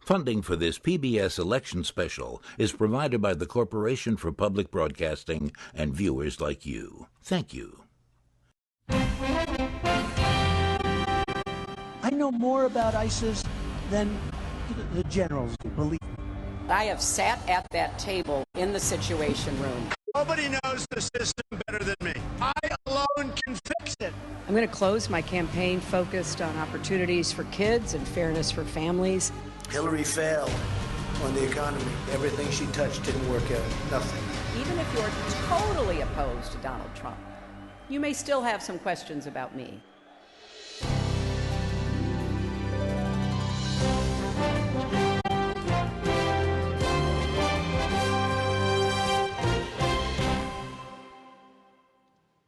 Funding for this PBS election special is provided by the Corporation for Public Broadcasting and viewers like you. Thank you. I know more about ISIS than the generals do, believe me. I have sat at that table in the Situation Room. Nobody knows the system better than me. I alone can fix it. I'm going to close my campaign focused on opportunities for kids and fairness for families. Hillary failed on the economy. Everything she touched didn't work out. Nothing. Even if you're totally opposed to Donald Trump, you may still have some questions about me.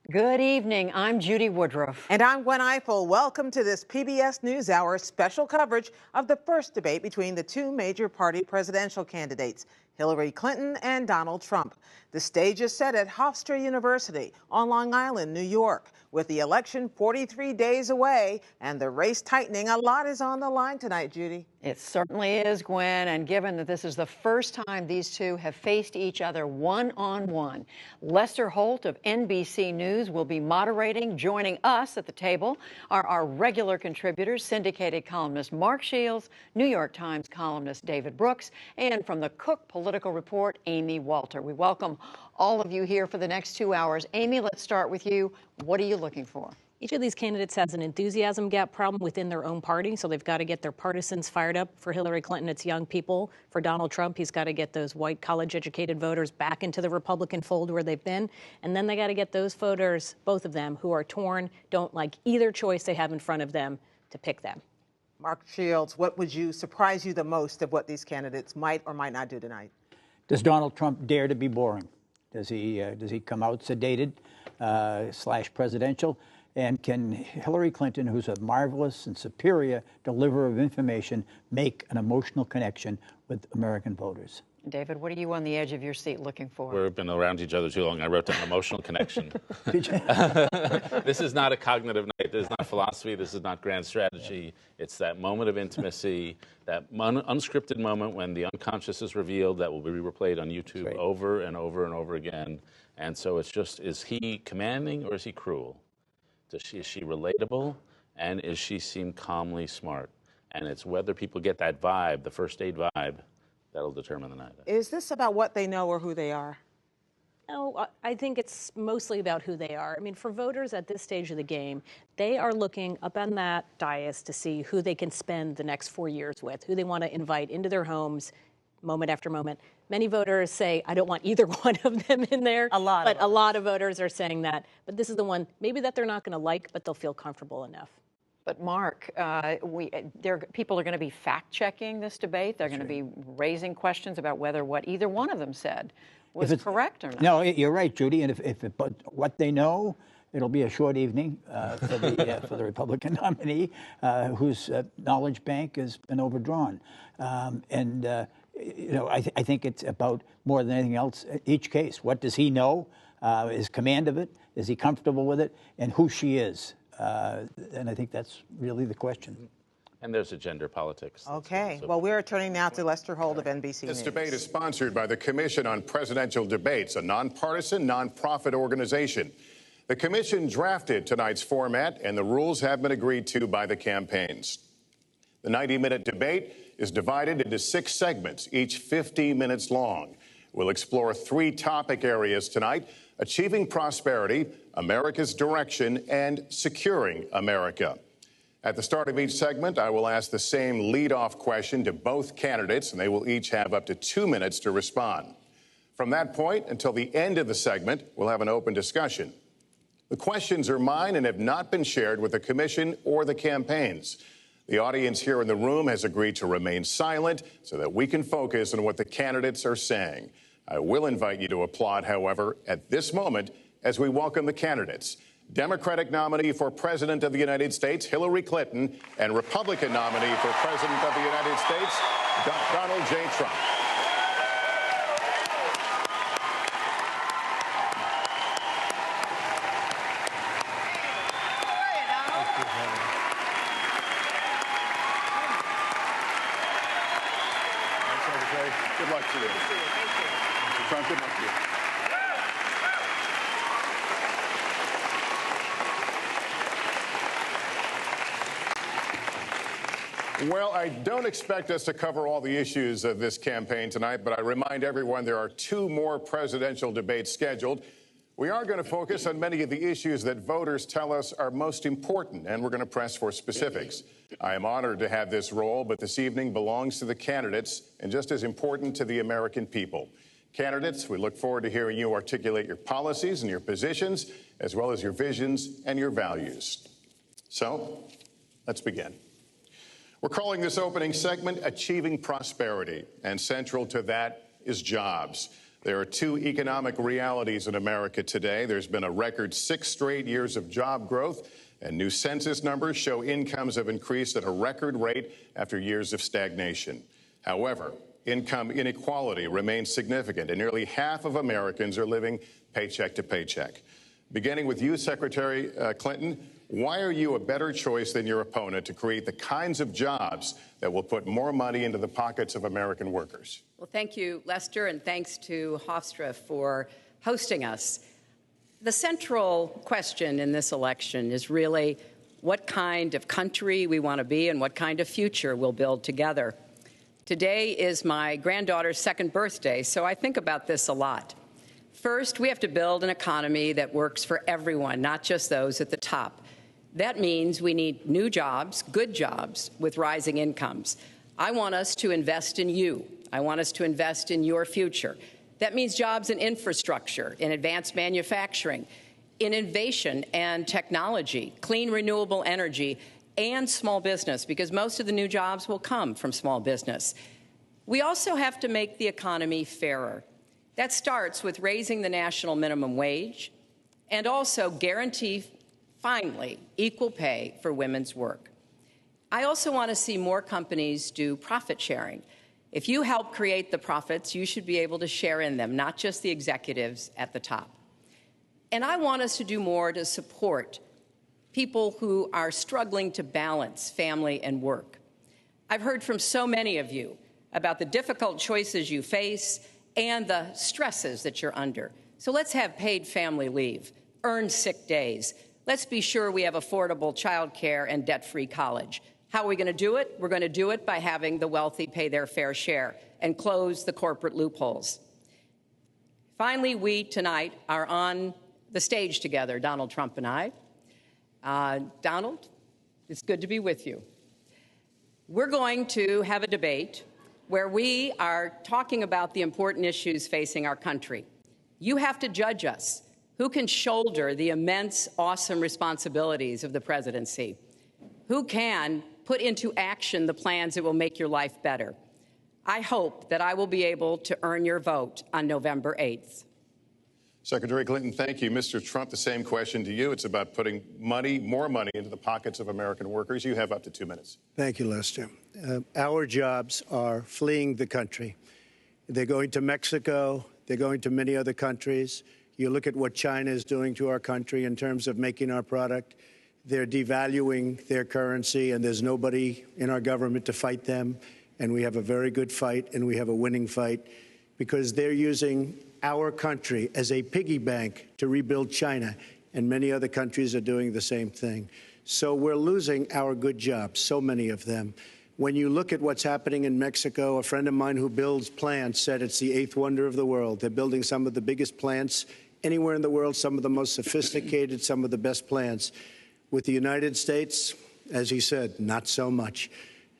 Good evening. I'm Judy Woodruff. And I'm Gwen Ifill. Welcome to this PBS NewsHour special coverage of the first debate between the two major party presidential candidates, Hillary Clinton and Donald Trump. The stage is set at Hofstra University on Long Island, New York. With the election 43 days away and the race tightening, a lot is on the line tonight, Judy. It certainly is, Gwen, and given that this is the first time these two have faced each other one-on-one, Lester Holt of NBC News will be moderating. Joining us at the table are our regular contributors, syndicated columnist Mark Shields, New York Times columnist David Brooks, and from the Cook Political Report, Amy Walter. We welcome all of you here for the next 2 hours. Amy, let's start with you. What are you looking for? Each of these candidates has an enthusiasm gap problem within their own party, so they've got to get their partisans fired up. For Hillary Clinton, it's young people. For Donald Trump, he's got to get those white college-educated voters back into the Republican fold where they've been. And then they got to get those voters, both of them, who are torn, don't like either choice they have in front of them, to pick them. Mark Shields, what would surprise you the most of what these candidates might or might not do tonight? Does Donald Trump dare to be boring? Does he come out sedated / presidential? And can Hillary Clinton, who's a marvelous and superior deliverer of information, make an emotional connection with American voters? David, what are you on the edge of your seat looking for? We've been around each other too long. I wrote down emotional connection. This is not a cognitive night. This is not philosophy. This is not grand strategy. It's that moment of intimacy, that unscripted moment when the unconscious is revealed that will be replayed on YouTube over and over and over again. And so it's just, is he commanding or is he cruel? Is she relatable, and is she seem calmly smart? And it's whether people get that vibe, the first date vibe, that'll determine the night. Is this about what they know or who they are? No, I think it's mostly about who they are. I mean, for voters at this stage of the game, they are looking up on that dais to see who they can spend the next 4 years with, who they want to invite into their homes moment after moment. Many voters say, I don't want either one of them in there. A lot of voters are saying that. But this is the one maybe that they're not going to like, but they'll feel comfortable enough. But Mark, people are going to be fact-checking this debate. They're going to be raising questions about whether what either one of them said was correct or not. No, you're right, Judy. And but what they know, it'll be a short evening for the Republican nominee, whose knowledge bank has been overdrawn. I think it's about more than anything else, each case. What does he know? His command of it? Is he comfortable with it? And who she is? And I think that's really the question. And there's a gender politics. Okay. Well, we're turning now to Lester Holt of NBC News. This debate is sponsored by the Commission on Presidential Debates, a nonpartisan, nonprofit organization. The commission drafted tonight's format, and the rules have been agreed to by the campaigns. The 90-minute debate is divided into 6 segments, each 50 minutes long. We'll explore 3 topic areas tonight: achieving prosperity, America's direction, and securing America. At the start of each segment, I will ask the same lead-off question to both candidates, and they will each have up to 2 minutes to respond. From that point until the end of the segment, we'll have an open discussion. The questions are mine and have not been shared with the commission or the campaigns. The audience here in the room has agreed to remain silent so that we can focus on what the candidates are saying. I will invite you to applaud, however, at this moment as we welcome the candidates. Democratic nominee for President of the United States, Hillary Clinton, and Republican nominee for President of the United States, Donald J. Trump. Good luck to you. Thank you. Mr. Trump, good luck to you. Well, I don't expect us to cover all the issues of this campaign tonight, but I remind everyone there are 2 more presidential debates scheduled. We are going to focus on many of the issues that voters tell us are most important, and we're going to press for specifics. I am honored to have this role, but this evening belongs to the candidates and just as important to the American people. Candidates, we look forward to hearing you articulate your policies and your positions, as well as your visions and your values. So, let's begin. We're calling this opening segment Achieving Prosperity, and central to that is jobs. There are 2 economic realities in America today. There's been a record 6 straight years of job growth, and new census numbers show incomes have increased at a record rate after years of stagnation. However, income inequality remains significant, and nearly half of Americans are living paycheck to paycheck. Beginning with you, Secretary Clinton, why are you a better choice than your opponent to create the kinds of jobs that will put more money into the pockets of American workers? Well, thank you, Lester, and thanks to Hofstra for hosting us. The central question in this election is really what kind of country we want to be and what kind of future we'll build together. Today is my granddaughter's 2nd birthday, so I think about this a lot. First, we have to build an economy that works for everyone, not just those at the top. That means we need new jobs, good jobs, with rising incomes. I want us to invest in you. I want us to invest in your future. That means jobs in infrastructure, in advanced manufacturing, in innovation and technology, clean renewable energy, and small business, because most of the new jobs will come from small business. We also have to make the economy fairer. That starts with raising the national minimum wage and also guarantee, finally, equal pay for women's work. I also want to see more companies do profit sharing. If you help create the profits, you should be able to share in them, not just the executives at the top. And I want us to do more to support people who are struggling to balance family and work. I've heard from so many of you about the difficult choices you face and the stresses that you're under. So let's have paid family leave, earned sick days. Let's be sure we have affordable child care and debt-free college. How are we going to do it? We're going to do it by having the wealthy pay their fair share and close the corporate loopholes. Finally, we tonight are on the stage together, Donald Trump and I. Donald, it's good to be with you. We're going to have a debate where we are talking about the important issues facing our country. You have to judge us. Who can shoulder the immense, awesome responsibilities of the presidency? Who can put into action the plans that will make your life better? I hope that I will be able to earn your vote on November 8th. Secretary Clinton, thank you. Mr. Trump, the same question to you. It's about putting money, more money, into the pockets of American workers. You have up to 2 minutes. Thank you, Lester. Our jobs are fleeing the country. They're going to Mexico. They're going to many other countries. You look at what China is doing to our country in terms of making our product. They're devaluing their currency, and there's nobody in our government to fight them. And we have a very good fight, and we have a winning fight, because they're using our country as a piggy bank to rebuild China, and many other countries are doing the same thing. So we're losing our good jobs, so many of them. When you look at what's happening in Mexico, a friend of mine who builds plants said it's the 8th wonder of the world. They're building some of the biggest plants anywhere in the world, some of the most sophisticated, some of the best plants. With the United States, as he said, not so much.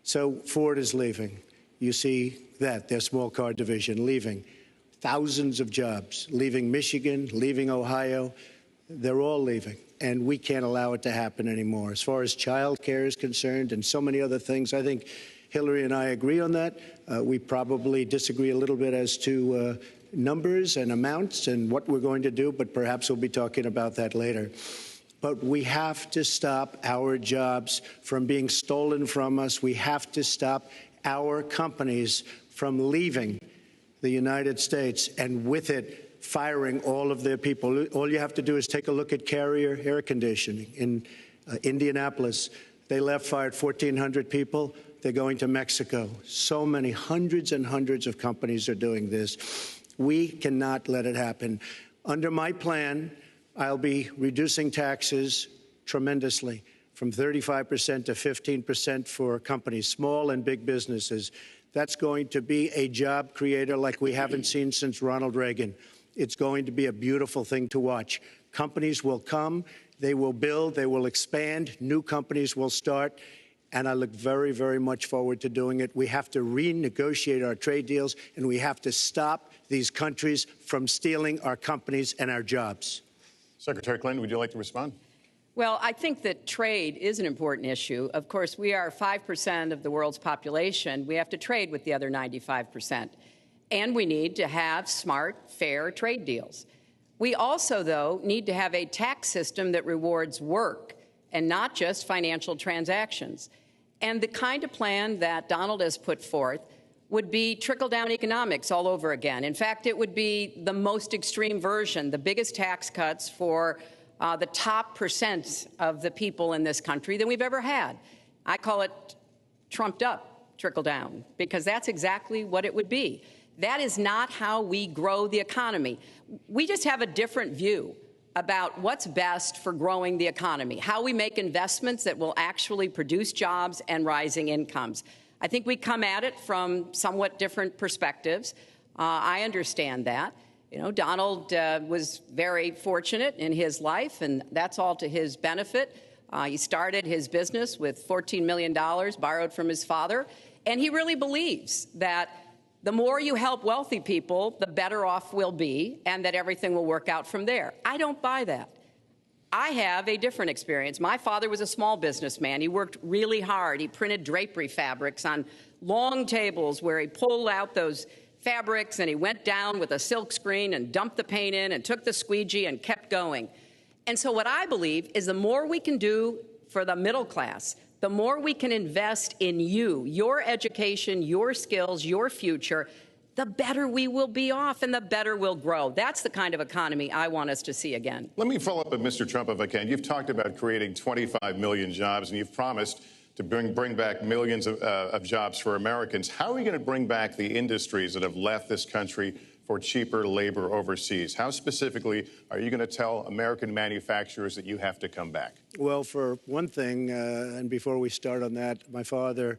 So Ford is leaving. You see that, their small car division leaving. Thousands of jobs, leaving Michigan, leaving Ohio. They're all leaving, and we can't allow it to happen anymore. As far as child care is concerned and so many other things, I think Hillary and I agree on that. We probably disagree a little bit as to numbers and amounts and what we're going to do, but perhaps we'll be talking about that later. But we have to stop our jobs from being stolen from us. We have to stop our companies from leaving the United States, and with it, firing all of their people. All you have to do is take a look at Carrier Air Conditioning in Indianapolis. They fired 1,400 people. They're going to Mexico. So many, hundreds and hundreds of companies are doing this. We cannot let it happen. Under my plan, I'll be reducing taxes tremendously, from 35% to 15% for companies, small and big businesses. That's going to be a job creator like we haven't seen since Ronald Reagan. It's going to be a beautiful thing to watch. Companies will come, they will build, they will expand, new companies will start, and I look very, very much forward to doing it. We have to renegotiate our trade deals, and we have to stop these countries from stealing our companies and our jobs. Secretary Clinton, would you like to respond? Well, I think that trade is an important issue. Of course, we are 5% of the world's population. We have to trade with the other 95%. And we need to have smart, fair trade deals. We also, though, need to have a tax system that rewards work and not just financial transactions. And the kind of plan that Donald has put forth would be trickle-down economics all over again. In fact, it would be the most extreme version, the biggest tax cuts for the top percent of the people in this country than we've ever had. I call it trumped-up trickle-down, because that's exactly what it would be. That is not how we grow the economy. We just have a different view about what's best for growing the economy, how we make investments that will actually produce jobs and rising incomes. I think we come at it from somewhat different perspectives. I understand that. You know, Donald was very fortunate in his life, and that's all to his benefit. He started his business with $14 million borrowed from his father, and he really believes that the more you help wealthy people, the better off we'll be, and that everything will work out from there. I don't buy that. I have a different experience. My father was a small businessman. He worked really hard. He printed drapery fabrics on long tables where he pulled out those fabrics and he went down with a silk screen and dumped the paint in and took the squeegee and kept going. And so what I believe is the more we can do for the middle class, the more we can invest in you, your education, your skills, your future, the better we will be off and the better we'll grow. That's the kind of economy I want us to see again. Let me follow up with Mr. Trump, if I can. You've talked about creating 25 million jobs, and you've promised to bring back millions of jobs for Americans. How are we going to bring back the industries that have left this country for cheaper labor overseas? How specifically are you going to tell American manufacturers that you have to come back? Well, for one thing, and before we start on that, my father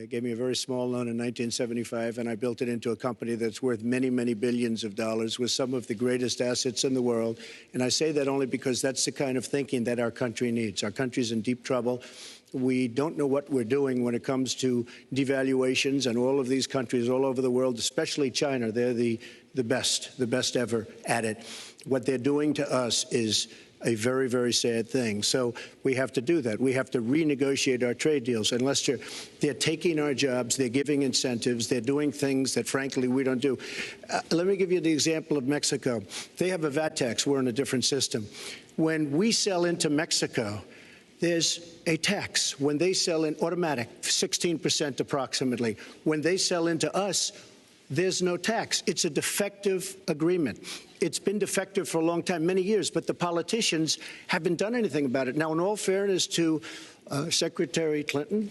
gave me a very small loan in 1975, and I built it into a company that's worth many, many billions of dollars with some of the greatest assets in the world. And I say that only because that's the kind of thinking that our country needs. Our country's in deep trouble. We don't know what we're doing when it comes to devaluations, and all of these countries all over the world, especially China, they're the best ever at it. What they're doing to us is a very, very sad thing. So we have to do that. We have to renegotiate our trade deals. And Lester, they're taking our jobs, they're giving incentives, they're doing things that, frankly, we don't do. Let me give you the example of Mexico. They have a VAT tax. We're in a different system. When we sell into Mexico, there's a tax. When they sell in automatic, 16% approximately. When they sell into us, there's no tax. It's a defective agreement. It's been defective for a long time, many years, but the politicians haven't done anything about it. Now, in all fairness to Secretary Clinton,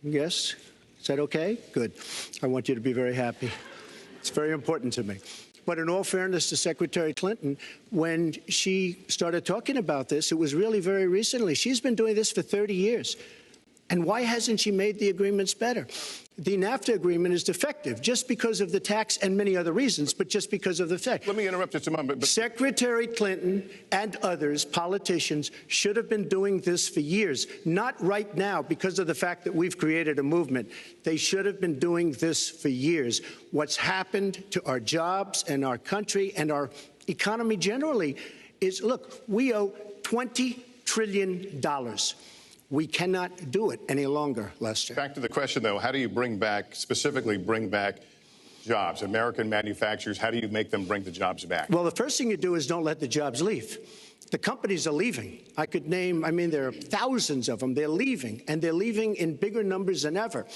yes, is that okay? Good. I want you to be very happy. It's very important to me. But in all fairness to Secretary Clinton, when she started talking about this, it was really very recently. She's been doing this for 30 years. And why hasn't she made the agreements better? The NAFTA agreement is defective just because of the tax and many other reasons, but just because of the fact. Let me interrupt just a moment. Secretary Clinton and others, politicians, should have been doing this for years, not right now because of the fact that we've created a movement. They should have been doing this for years. What's happened to our jobs and our country and our economy generally is, look, we owe $20 trillion. We cannot do it any longer, Lester. Back to the question, though, how do you specifically bring back jobs? American manufacturers, how do you make them bring the jobs back? Well, the first thing you do is don't let the jobs leave. The companies are leaving. I could name, there are thousands of them. They're leaving, and they're leaving in bigger numbers than ever.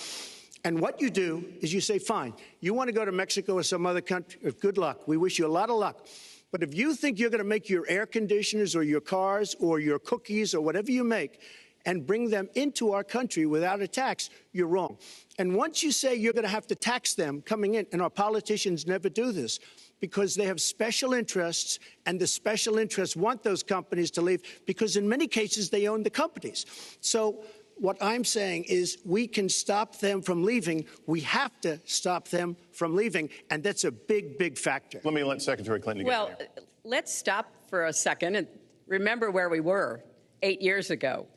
And what you do is you say, fine, you want to go to Mexico or some other country, good luck. We wish you a lot of luck. But if you think you're going to make your air conditioners or your cars or your cookies or whatever you make, and bring them into our country without a tax, you're wrong. And once you say you're going to have to tax them coming in, and our politicians never do this, because they have special interests, and the special interests want those companies to leave because in many cases they own the companies. So what I'm saying is we can stop them from leaving. We have to stop them from leaving, and that's a big, big factor. Let me let Secretary Clinton get in here. Let's stop for a second and remember where we were 8 years ago.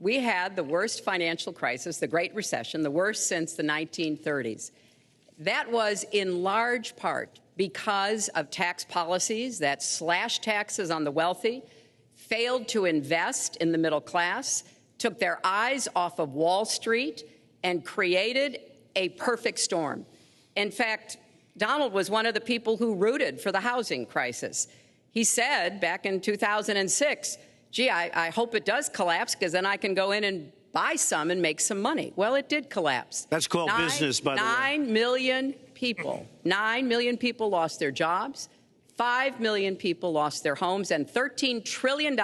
We had the worst financial crisis, the Great Recession, the worst since the 1930s. That was in large part because of tax policies that slashed taxes on the wealthy, failed to invest in the middle class, took their eyes off of Wall Street, and created a perfect storm. In fact, Donald was one of the people who rooted for the housing crisis. He said back in 2006, gee, I hope it does collapse because then I can go in and buy some and make some money. Well, it did collapse. That's called business, by the way. 9 million people lost their jobs. 5 million people lost their homes, and $13 trillion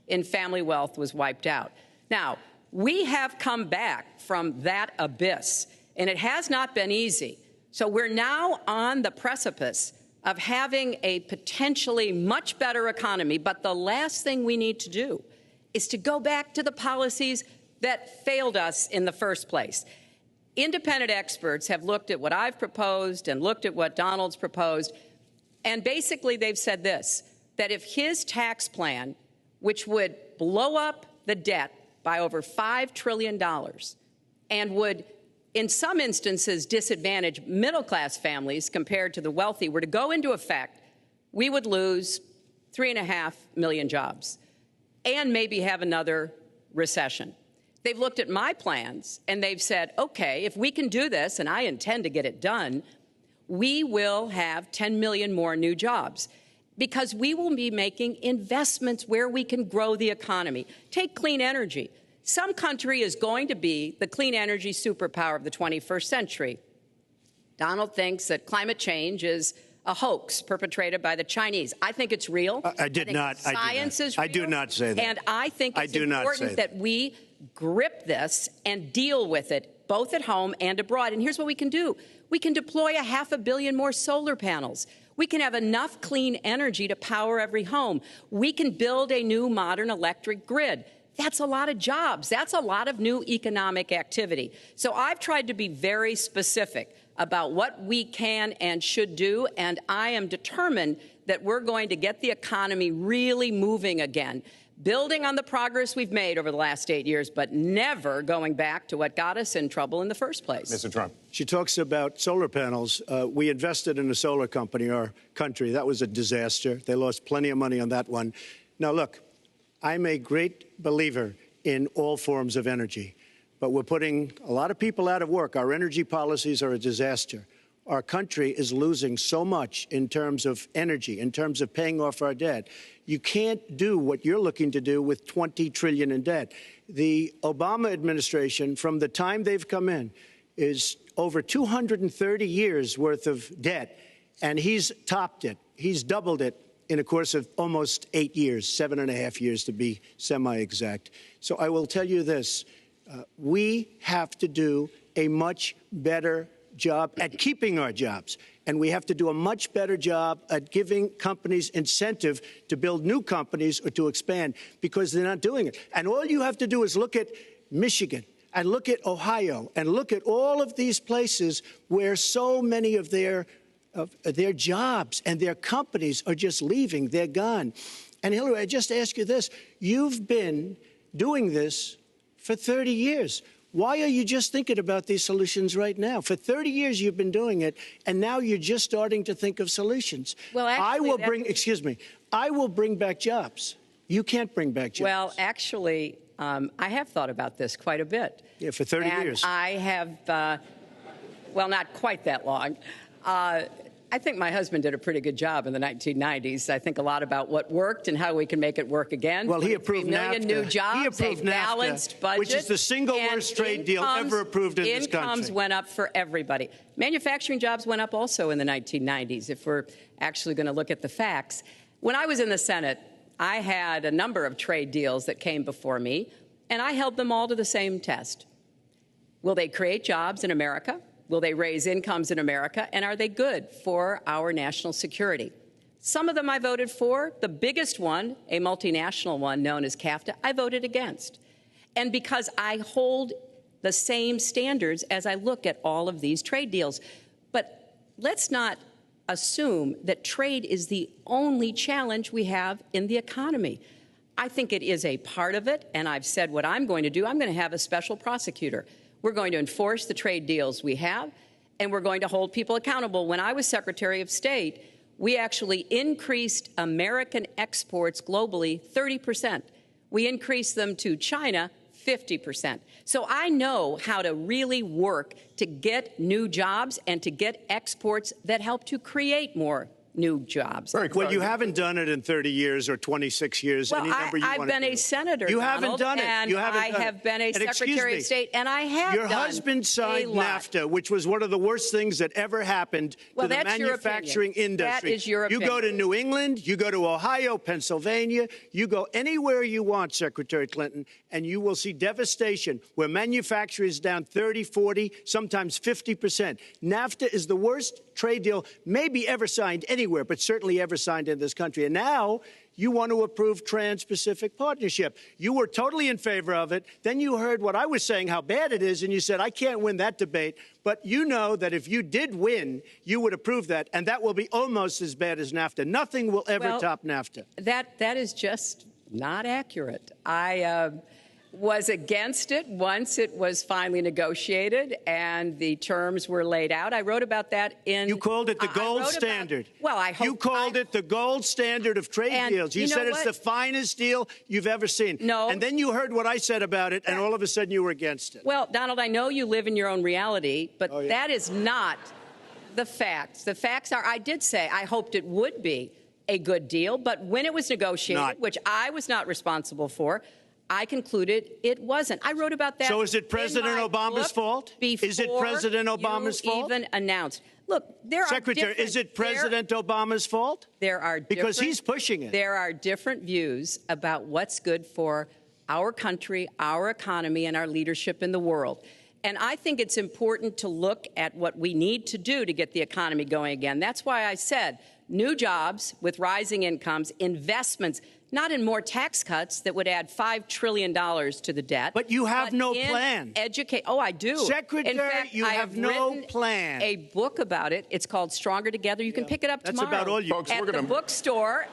in family wealth was wiped out. Now, we have come back from that abyss, and it has not been easy. So we're now on the precipice of having a potentially much better economy, but the last thing we need to do is to go back to the policies that failed us in the first place. Independent experts have looked at what I've proposed and looked at what Donald's proposed, and basically they've said this, that if his tax plan, which would blow up the debt by over $5 trillion and would, in some instances, disadvantage middle-class families compared to the wealthy, were to go into effect, we would lose 3.5 million jobs and maybe have another recession. They've looked at my plans, and they've said, okay, if we can do this, and I intend to get it done, we will have 10 million more new jobs because we will be making investments where we can grow the economy. Take clean energy. Some country is going to be the clean energy superpower of the 21st century. Donald thinks that climate change is a hoax perpetrated by the Chinese. I think it's real. I did not. Science is real. I do not say that. And I think it's important that we grip this and deal with it, both at home and abroad. And here's what we can do. We can deploy 500 million more solar panels. We can have enough clean energy to power every home. We can build a new modern electric grid. That's a lot of jobs. That's a lot of new economic activity. So I've tried to be very specific about what we can and should do, and I am determined that we're going to get the economy really moving again, building on the progress we've made over the last 8 years, but never going back to what got us in trouble in the first place. Mr. Trump. She talks about solar panels. We invested in a solar company, our country. That was a disaster. They lost plenty of money on that one. Now, look, I'm a great believer in all forms of energy, but we're putting a lot of people out of work. Our energy policies are a disaster. Our country is losing so much in terms of energy, in terms of paying off our debt. You can't do what you're looking to do with $20 trillion in debt. The Obama administration, from the time they've come in, is over 230 years worth of debt, and he's topped it. He's doubled it in a course of almost 8 years, 7.5 years to be semi-exact. So I will tell you this. We have to do a much better job at keeping our jobs, and we have to do a much better job at giving companies incentive to build new companies or to expand, because they're not doing it. And all you have to do is look at Michigan and look at Ohio and look at all of these places where so many of their jobs and their companies are just leaving. They're gone. And Hillary, I just ask you this. You've been doing this for 30 years. Why are you just thinking about these solutions right now? For 30 years, you've been doing it, and now you're just starting to think of solutions. Well, actually, I will bring back jobs. You can't bring back jobs. Well, actually, I have thought about this quite a bit. Yeah, for 30 years. I have, well, not quite that long. I think my husband did a pretty good job in the 1990s. I think a lot about what worked and how we can make it work again. Well, he approved 3 million NAFTA. New jobs, He approved a balanced budget, which is the single worst trade deal ever approved in this country. Incomes went up for everybody. Manufacturing jobs went up also in the 1990s, if we're actually going to look at the facts. When I was in the Senate, I had a number of trade deals that came before me, And I held them all to the same test. Will they create jobs in America? Will they raise incomes in America? And are they good for our national security? Some of them I voted for. The biggest one, a multinational one known as CAFTA, I voted against. And because I hold the same standards as I look at all of these trade deals. But let's not assume that trade is the only challenge we have in the economy. I think it is a part of it, and I've said what I'm going to do. I'm going to have a special prosecutor. We're going to enforce the trade deals we have, and we're going to hold people accountable. When I was Secretary of State, we actually increased American exports globally 30%. We increased them to China 50%. So I know how to really work to get new jobs and to get exports that help to create more new jobs. Well, you haven't done it in 30 years or 26 years. Well, any number you I've want to been do. a senator, You Donald, haven't done it. And you haven't I done have it. been a And Secretary of State, and I have Your done husband signed a lot. NAFTA, which was one of the worst things that ever happened Well, to the that's your manufacturing opinion. industry. That is your You go to opinion. New England, you go to Ohio, Pennsylvania, you go anywhere you want, Secretary Clinton, and you will see devastation where manufacturing is down 30, 40, sometimes 50%. NAFTA is the worst trade deal maybe ever signed anywhere, but certainly ever signed in this country. And now you want to approve Trans-Pacific Partnership. You were totally in favor of it. Then you heard what I was saying, how bad it is, and you said, I can't win that debate. But you know that if you did win, you would approve that, and that will be almost as bad as NAFTA. Nothing will ever top NAFTA. That is just not accurate. I was against it once it was finally negotiated and the terms were laid out. I wrote about that in... You called it the gold standard. Well, I hope... You called it the gold standard of trade deals. You said it's the finest deal you've ever seen. No. And then you heard what I said about it, and all of a sudden you were against it. Well, Donald, I know you live in your own reality, but that is not the facts. The facts are, I did say I hoped it would be a good deal, but when it was negotiated, which I was not responsible for, I concluded it wasn't. I wrote about that. So is it President Obama's fault? Is it President Obama's fault? Even announced. Look, there Secretary, is it President Obama's fault? There are because he's pushing it. There are different views about what's good for our country, our economy, and our leadership in the world. And I think it's important to look at what we need to do to get the economy going again. That's why I said new jobs with rising incomes, investments, not in more tax cuts that would add $5 trillion to the debt. But you have no plan. Oh, I do. Secretary, in fact, you I have no written plan. A book about it. It's called Stronger Together. You can pick it up tomorrow. That's about all you... Folks, at the bookstore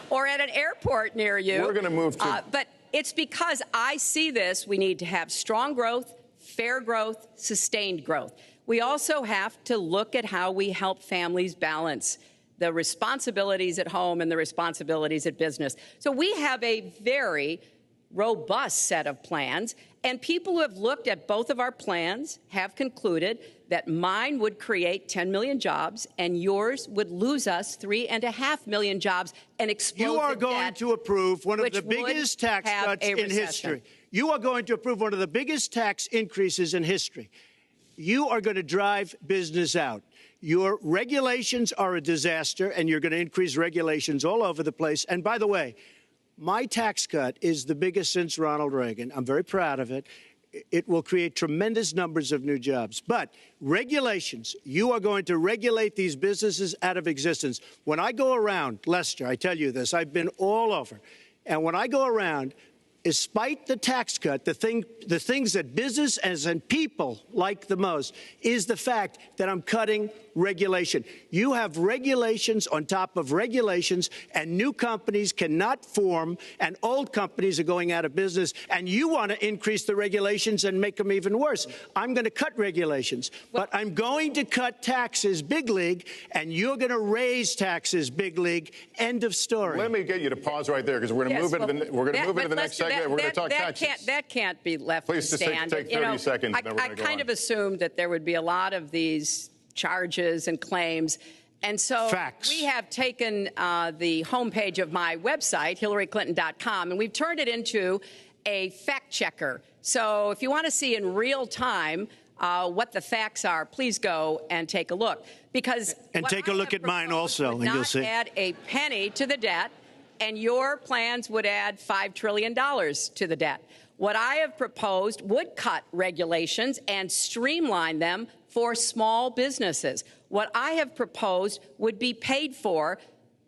or at an airport near you. We're going to move to... But it's because I see this. We need to have strong growth, fair growth, sustained growth. We also have to look at how we help families balance the responsibilities at home and the responsibilities at business. So we have a very robust set of plans, and people who have looked at both of our plans have concluded that mine would create 10 million jobs and yours would lose us 3.5 million jobs and explode You are the going debt, to approve one of which the biggest would tax have cuts a in recession. history. You are going to approve one of the biggest tax increases in history. You are going to drive business out. Your regulations are a disaster, and you're going to increase regulations all over the place. And by the way, my tax cut is the biggest since Ronald Reagan. I'm very proud of it. It will create tremendous numbers of new jobs. But regulations, you are going to regulate these businesses out of existence. When I go around, Lester, I tell you this, I've been all over. And when I go around, despite the tax cut, the things that business and people like the most is the fact that I'm cutting regulation. You have regulations on top of regulations, and new companies cannot form, and old companies are going out of business, and you want to increase the regulations and make them even worse. I'm going to cut regulations, but I'm going to cut taxes big league, and you're going to raise taxes big league. End of story. Let me get you to pause right there, because we're going to move into the next segment. We're going to talk taxes. That can't be left Please, to stand. take 30 seconds, and then we're I going to go kind on. of assumed that there would be a lot of these charges and claims. And so we have taken the homepage of my website, HillaryClinton.com, and we've turned it into a fact checker. So if you want to see in real time what the facts are, please go and take a look. And take a look at mine also, and you'll see. Not add a penny to the debt, and your plans would add $5 trillion to the debt. What I have proposed would cut regulations and streamline them for small businesses. What I have proposed would be paid for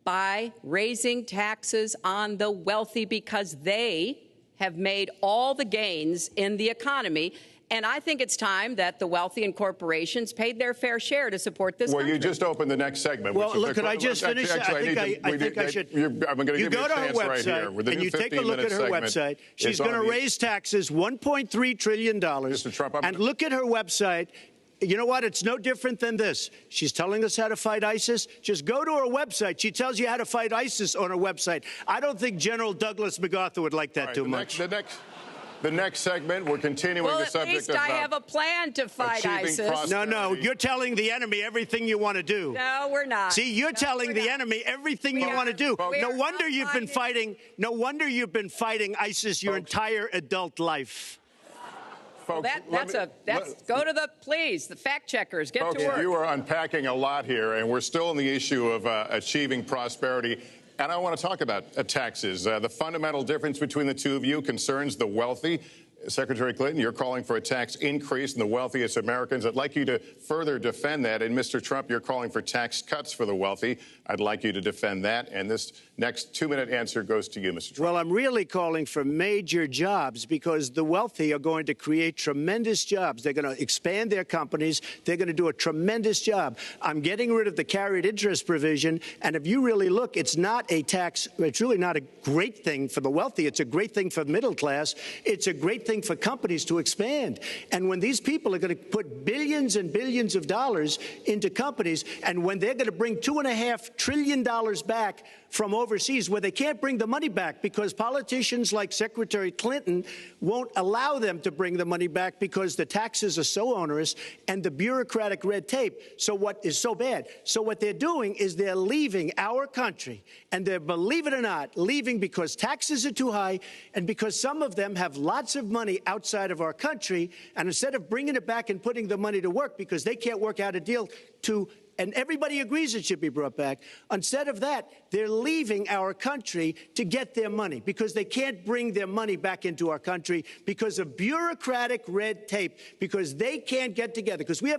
by raising taxes on the wealthy because they have made all the gains in the economy. And I think it's time that the wealthy and corporations paid their fair share to support this country. Well, you just opened the next segment. Well, look, could I just finish? Actually, I think I should. I'm going to give you a chance right here. With the and you take a look at her website. She's going to raise taxes $1.3 trillion. Mr. Trump, and look at her website. You know what? It's no different than this. She's telling us how to fight ISIS. Just go to her website. She tells you how to fight ISIS on her website. I don't think General Douglas MacArthur would like that too much. The next segment, we're continuing the subject of... Well, at least I have a plan to fight ISIS. No, you're telling the enemy everything you want to do. No, we're not. See, you're telling the enemy everything you want to do. No wonder you've been fighting. No wonder you've been fighting ISIS your entire adult life. Well, go to the fact checkers. Get to work. You are unpacking a lot here, and we're still on the issue of achieving prosperity. And I want to talk about taxes. The fundamental difference between the two of you concerns the wealthy. Secretary Clinton, you're calling for a tax increase in the wealthiest Americans. I'd like you to further defend that. And Mr. Trump, you're calling for tax cuts for the wealthy. I'd like you to defend that. And this next 2-minute answer goes to you, Mr. Trump. Well, I'm really calling for major jobs because the wealthy are going to create tremendous jobs. They're going to expand their companies. They're going to do a tremendous job. I'm getting rid of the carried interest provision. And if you really look, it's not a tax. It's really not a great thing for the wealthy. It's a great thing for the middle class. It's a great thing for companies to expand. And when these people are going to put billions and billions of dollars into companies, and when they're going to bring $2.5 trillion back from overseas, where they can't bring the money back because politicians like Secretary Clinton won't allow them to bring the money back because the taxes are so onerous and the bureaucratic red tape. So what is so bad? So what they're doing is they're leaving our country, and they're, believe it or not, leaving because taxes are too high and because some of them have lots of money outside of our country. And instead of bringing it back and putting the money to work because they can't work out a deal and everybody agrees it should be brought back. Instead of that, they're leaving our country to get their money because they can't bring their money back into our country because of bureaucratic red tape, because they can't get together, because we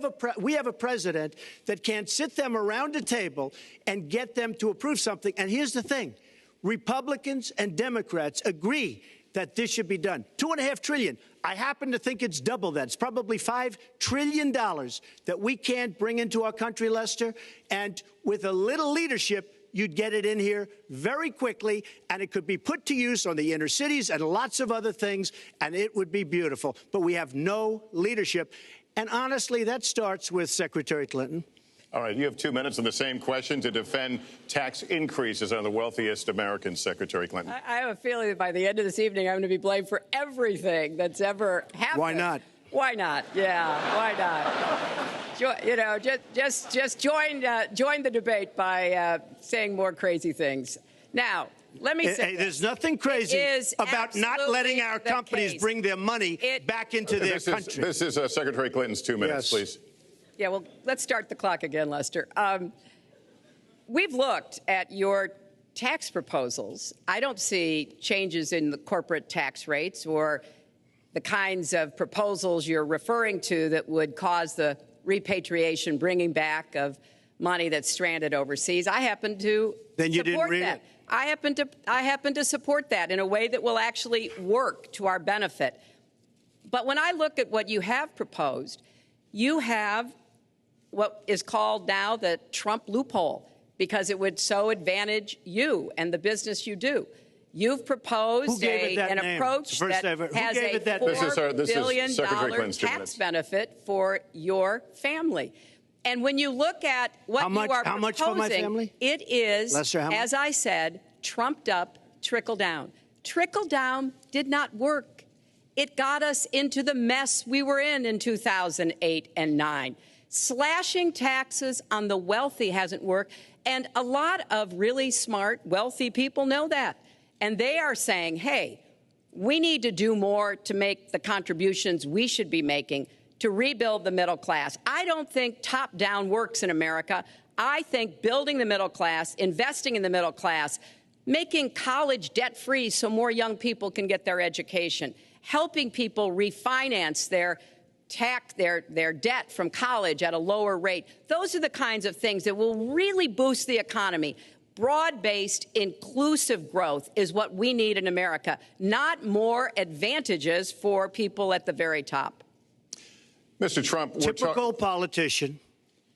have a president that can't sit them around a table and get them to approve something. And here's the thing. Republicans and Democrats agree that this should be done. $2.5 trillion. I happen to think it's double that. It's probably $5 trillion that we can't bring into our country, Lester. And with a little leadership, you'd get it in here very quickly, and it could be put to use on the inner cities and lots of other things, and it would be beautiful. But we have no leadership. And honestly, that starts with Secretary Clinton. All right, you have 2 minutes on the same question to defend tax increases on the wealthiest Americans, Secretary Clinton. I have a feeling that by the end of this evening, I'm going to be blamed for everything that's ever happened. Why not? Why not? Yeah, why not? You know, just join the debate by saying more crazy things. Now, let me say there's nothing crazy about not letting our companies bring their money back into their country. This is Secretary Clinton's 2 minutes, please. Yeah, well, let's start the clock again, Lester. We've looked at your tax proposals. I don't see changes in the corporate tax rates or the kinds of proposals you're referring to that would cause the repatriation, bringing back of money that's stranded overseas. I happen to support that. I happen to support that in a way that will actually work to our benefit. But when I look at what you have proposed, you have what is called now the Trump loophole, because it would so advantage you and the business you do. You've proposed an approach that has a $4 billion tax benefit for your family. And when you look at what you are proposing, much for my family? It is, Lester, as I said, trumped up trickle down. Trickle down did not work. It got us into the mess we were in 2008 and 2009. Slashing taxes on the wealthy hasn't worked, and a lot of really smart, wealthy people know that. And they are saying, hey, we need to do more to make the contributions we should be making to rebuild the middle class. I don't think top-down works in America. I think building the middle class, investing in the middle class, making college debt-free so more young people can get their education, helping people refinance their debt from college at a lower rate. Those are the kinds of things that will really boost the economy. Broad-based, inclusive growth is what we need in America, not more advantages for people at the very top. Mr. Trump, typical politician,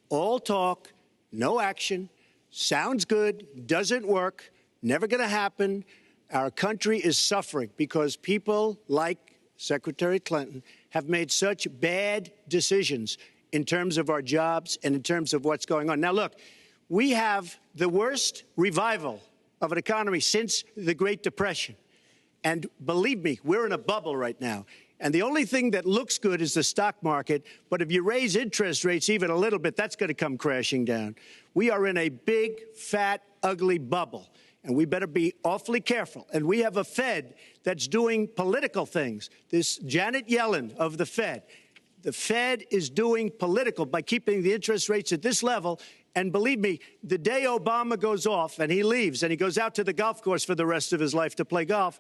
all talk, no action, sounds good, doesn't work, never going to happen. Our country is suffering because people like Secretary Clinton have made such bad decisions in terms of our jobs and in terms of what's going on. Now, look, we have the worst revival of an economy since the Great Depression. And believe me, we're in a bubble right now. And the only thing that looks good is the stock market. But if you raise interest rates even a little bit, that's going to come crashing down. We are in a big, fat, ugly bubble. And we better be awfully careful. And we have a Fed that's doing political things. This Janet Yellen of the Fed is doing political by keeping the interest rates at this level. And believe me, the day Obama goes off and he leaves and he goes out to the golf course for the rest of his life to play golf,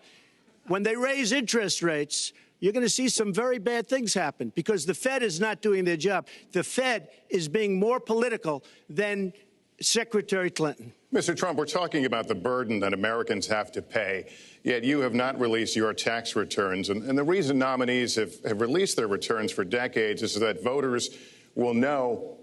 when they raise interest rates, you're going to see some very bad things happen because the Fed is not doing their job. The Fed is being more political than Secretary Clinton. Mr. Trump, we're talking about the burden that Americans have to pay, yet you have not released your tax returns. And the reason nominees have released their returns for decades is that voters will know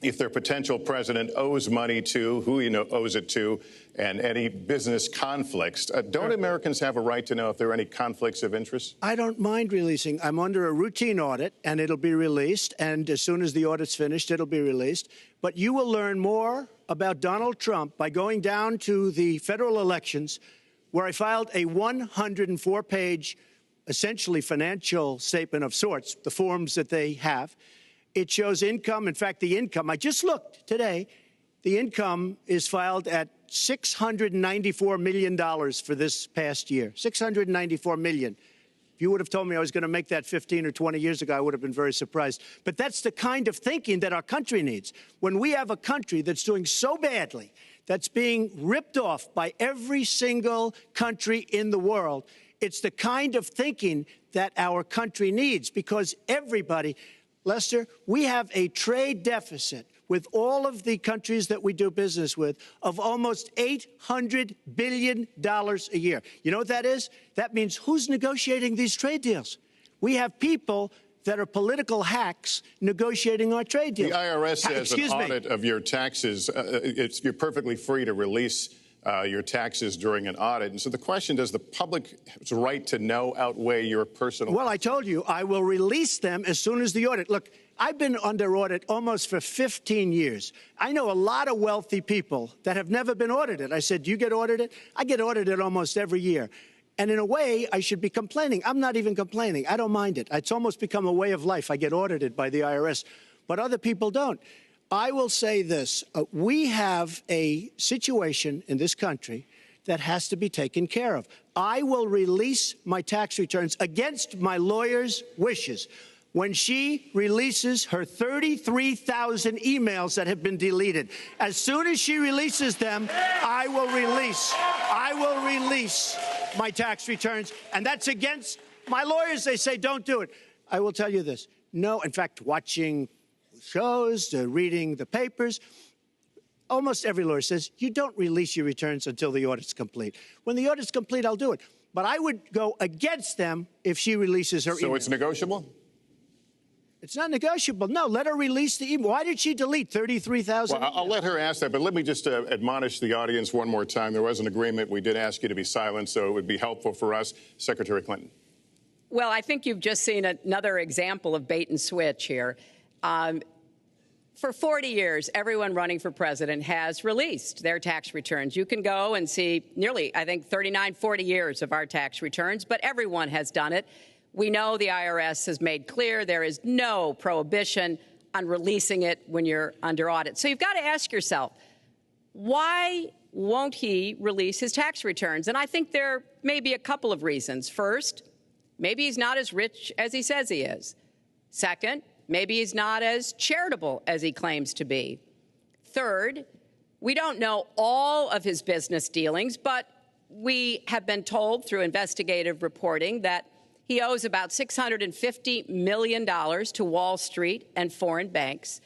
if their potential president owes money to, who he owes it to, and any business conflicts. Don't Americans have a right to know if there are any conflicts of interest? I don't mind releasing. I'm under a routine audit, and it'll be released. And as soon as the audit's finished, it'll be released. But you will learn more about Donald Trump by going down to the federal elections, where I filed a 104-page, essentially financial statement of sorts, the forms that they have. It shows income. In fact, the income, I just looked today, the income is filed at $694 million for this past year. $694 million. If you would have told me I was going to make that 15 or 20 years ago, I would have been very surprised. But that's the kind of thinking that our country needs. When we have a country that's doing so badly, that's being ripped off by every single country in the world, it's the kind of thinking that our country needs because everybody, Lester, we have a trade deficit with all of the countries that we do business with of almost $800 billion a year. You know what that is? That means who's negotiating these trade deals? We have people that are political hacks negotiating our trade deals. The IRS has an audit of your taxes. You're perfectly free to release your taxes during an audit. And so the question, does the public's right to know outweigh your personal? Well, I told you, I will release them as soon as the audit. Look, I've been under audit almost for 15 years. I know a lot of wealthy people that have never been audited. I said, do you get audited? I get audited almost every year. And in a way, I should be complaining. I'm not even complaining. I don't mind it. It's almost become a way of life. I get audited by the IRS, but other people don't. I will say this. We have a situation in this country that has to be taken care of. I will release my tax returns against my lawyer's wishes. When she releases her 33,000 emails that have been deleted, as soon as she releases them, I will release my tax returns. And that's against my lawyers. They say, don't do it. I will tell you this. No, in fact, watching shows, reading the papers, almost every lawyer says, you don't release your returns until the audit's complete. When the audit's complete, I'll do it. But I would go against them if she releases her email. So it's negotiable? It's not negotiable. No, let her release the email. Why did she delete 33,000? Well, I'll let her ask that, but let me just admonish the audience one more time. There was an agreement. We did ask you to be silent, so it would be helpful for us. Secretary Clinton. Well, I think you've just seen another example of bait and switch here. For 40 years, everyone running for president has released their tax returns. You can go and see nearly, I think, 39, 40 years of our tax returns, but everyone has done it. We know the IRS has made clear there is no prohibition on releasing it when you're under audit. So you've got to ask yourself, why won't he release his tax returns? And I think there may be a couple of reasons. First, maybe he's not as rich as he says he is. Second, maybe he's not as charitable as he claims to be. Third, we don't know all of his business dealings, but we have been told through investigative reporting that He owes about $650 million to Wall Street and foreign banks.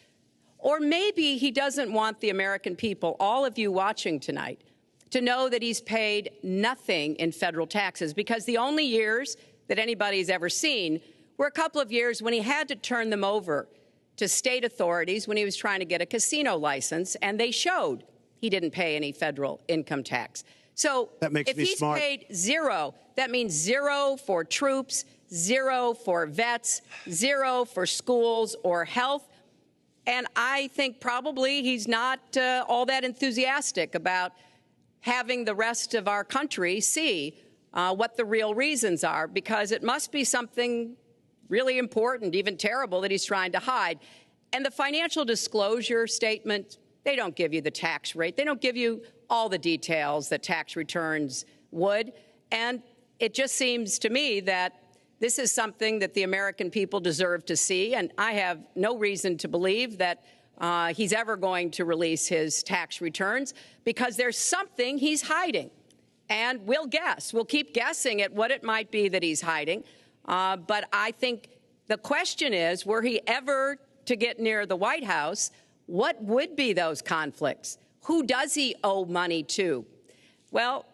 Or maybe he doesn't want the American people, all of you watching tonight, to know that he's paid nothing in federal taxes, because the only years that anybody's ever seen were a couple of years when he had to turn them over to state authorities when he was trying to get a casino license, and they showed he didn't pay any federal income tax. So if he's paid zero, that means zero for troops, zero for vets, zero for schools or health. And I think probably he's not all that enthusiastic about having the rest of our country see what the real reasons are, because it must be something really important, even terrible, that he's trying to hide. And the financial disclosure statement, they don't give you the tax rate. They don't give you all the details that tax returns would. And it just seems to me that this is something that the American people deserve to see. And I have no reason to believe that he's ever going to release his tax returns, because there's something he's hiding. And we'll guess. We'll keep guessing at what it might be that he's hiding. But I think the question is, were he ever to get near the White House, what would be those conflicts? Who does he owe money to? Well,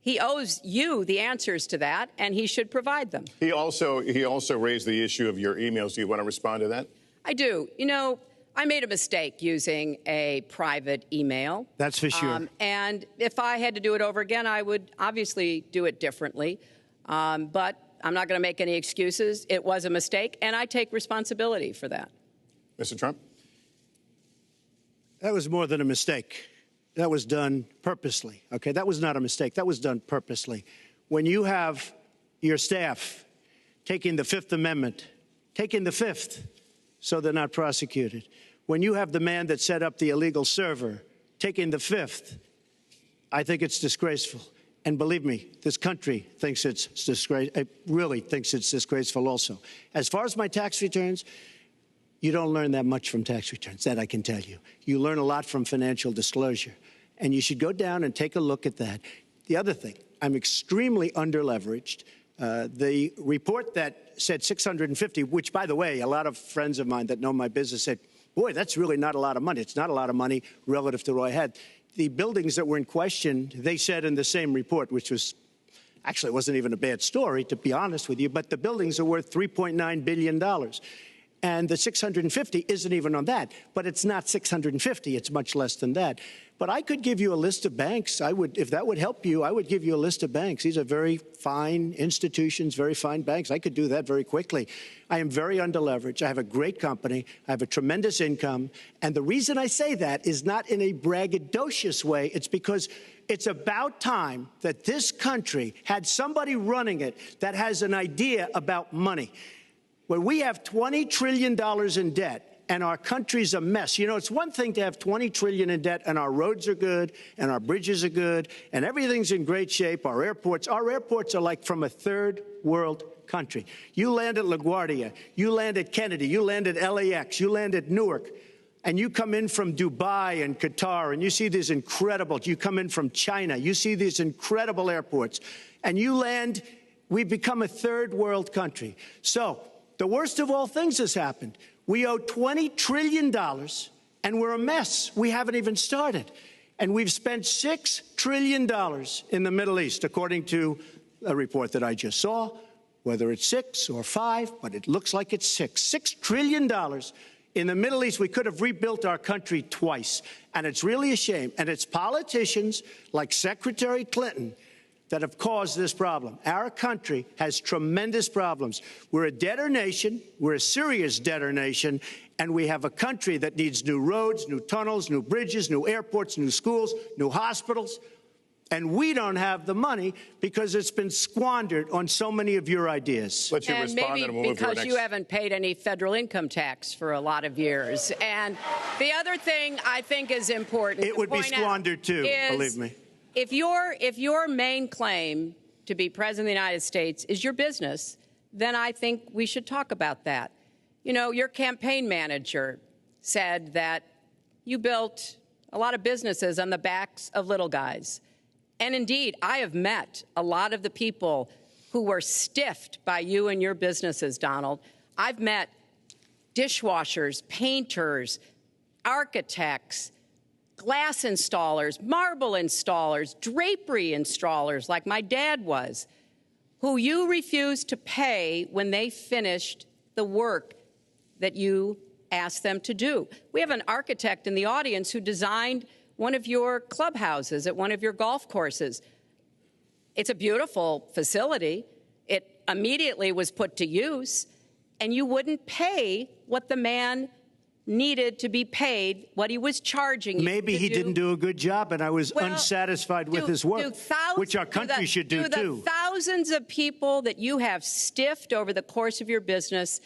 he owes you the answers to that, and he should provide them. He also raised the issue of your emails. Do you want to respond to that? I do. You know, I made a mistake using a private email. That's for sure. And if I had to do it over again, I would obviously do it differently. But I'm not going to make any excuses. It was a mistake, and I take responsibility for that. Mr. Trump? That was more than a mistake. That was done purposely, okay? That was not a mistake. That was done purposely. When you have your staff taking the Fifth Amendment, taking the Fifth so they're not prosecuted, when you have the man that set up the illegal server taking the Fifth, I think it's disgraceful. And believe me, this country thinks it's disgraceful. It really thinks it's disgraceful also. As far as my tax returns, you don't learn that much from tax returns, that I can tell you. You learn a lot from financial disclosure. And you should go down and take a look at that. The other thing, I'm extremely underleveraged. The report that said 650, which, by the way, a lot of friends of mine that know my business said, boy, that's really not a lot of money. It's not a lot of money relative to what I had. The buildings that were in question, they said in the same report, which was actually, it wasn't even a bad story, to be honest with you, but the buildings are worth $3.9 billion. And the 650 isn't even on that. But it's not 650. It's much less than that. But I could give you a list of banks. I would, if that would help you, I would give you a list of banks. These are very fine institutions, very fine banks. I could do that very quickly. I am very underleveraged. I have a great company. I have a tremendous income. And the reason I say that is not in a braggadocious way. It's because it's about time that this country had somebody running it that has an idea about money. When we have $20 trillion in debt and our country's a mess, you know, it's one thing to have $20 trillion in debt and our roads are good and our bridges are good and everything's in great shape. Our airports are like from a third world country. You land at LaGuardia, you land at Kennedy, you land at LAX, you land at Newark, and you come in from Dubai and Qatar and you see these incredible, you come in from China, you see these incredible airports, and you land, we've become a third world country. So, the worst of all things has happened. We owe $20 trillion, and we're a mess. We haven't even started. And we've spent $6 trillion in the Middle East, according to a report that I just saw, whether it's 6 or 5, but it looks like it's 6. $6 trillion in the Middle East. We could have rebuilt our country twice. And it's really a shame. And it's politicians like Secretary Clinton that have caused this problem. Our country has tremendous problems. We're a debtor nation. We're a serious debtor nation. And we have a country that needs new roads, new tunnels, new bridges, new airports, new schools, new hospitals. And we don't have the money because it's been squandered on so many of your ideas. Let you respond, and we'll move to our because you haven't paid any federal income tax for a lot of years. And the other thing I think is important. It would be squandered too, believe me. If your main claim to be president of the United States is your business, then I think we should talk about that. You know, your campaign manager said that you built a lot of businesses on the backs of little guys. And indeed, I have met a lot of the people who were stiffed by you and your businesses, Donald. I've met dishwashers, painters, architects, glass installers, marble installers, drapery installers, like my dad was, who you refused to pay when they finished the work that you asked them to do. We have an architect in the audience who designed one of your clubhouses at one of your golf courses. It's a beautiful facility. It immediately was put to use, and you wouldn't pay what the man needed to be paid, what he was charging you. Maybe he didn't do a good job, and I was unsatisfied with his work, which our country should do, too. The thousands of people that you have stiffed over the course of your business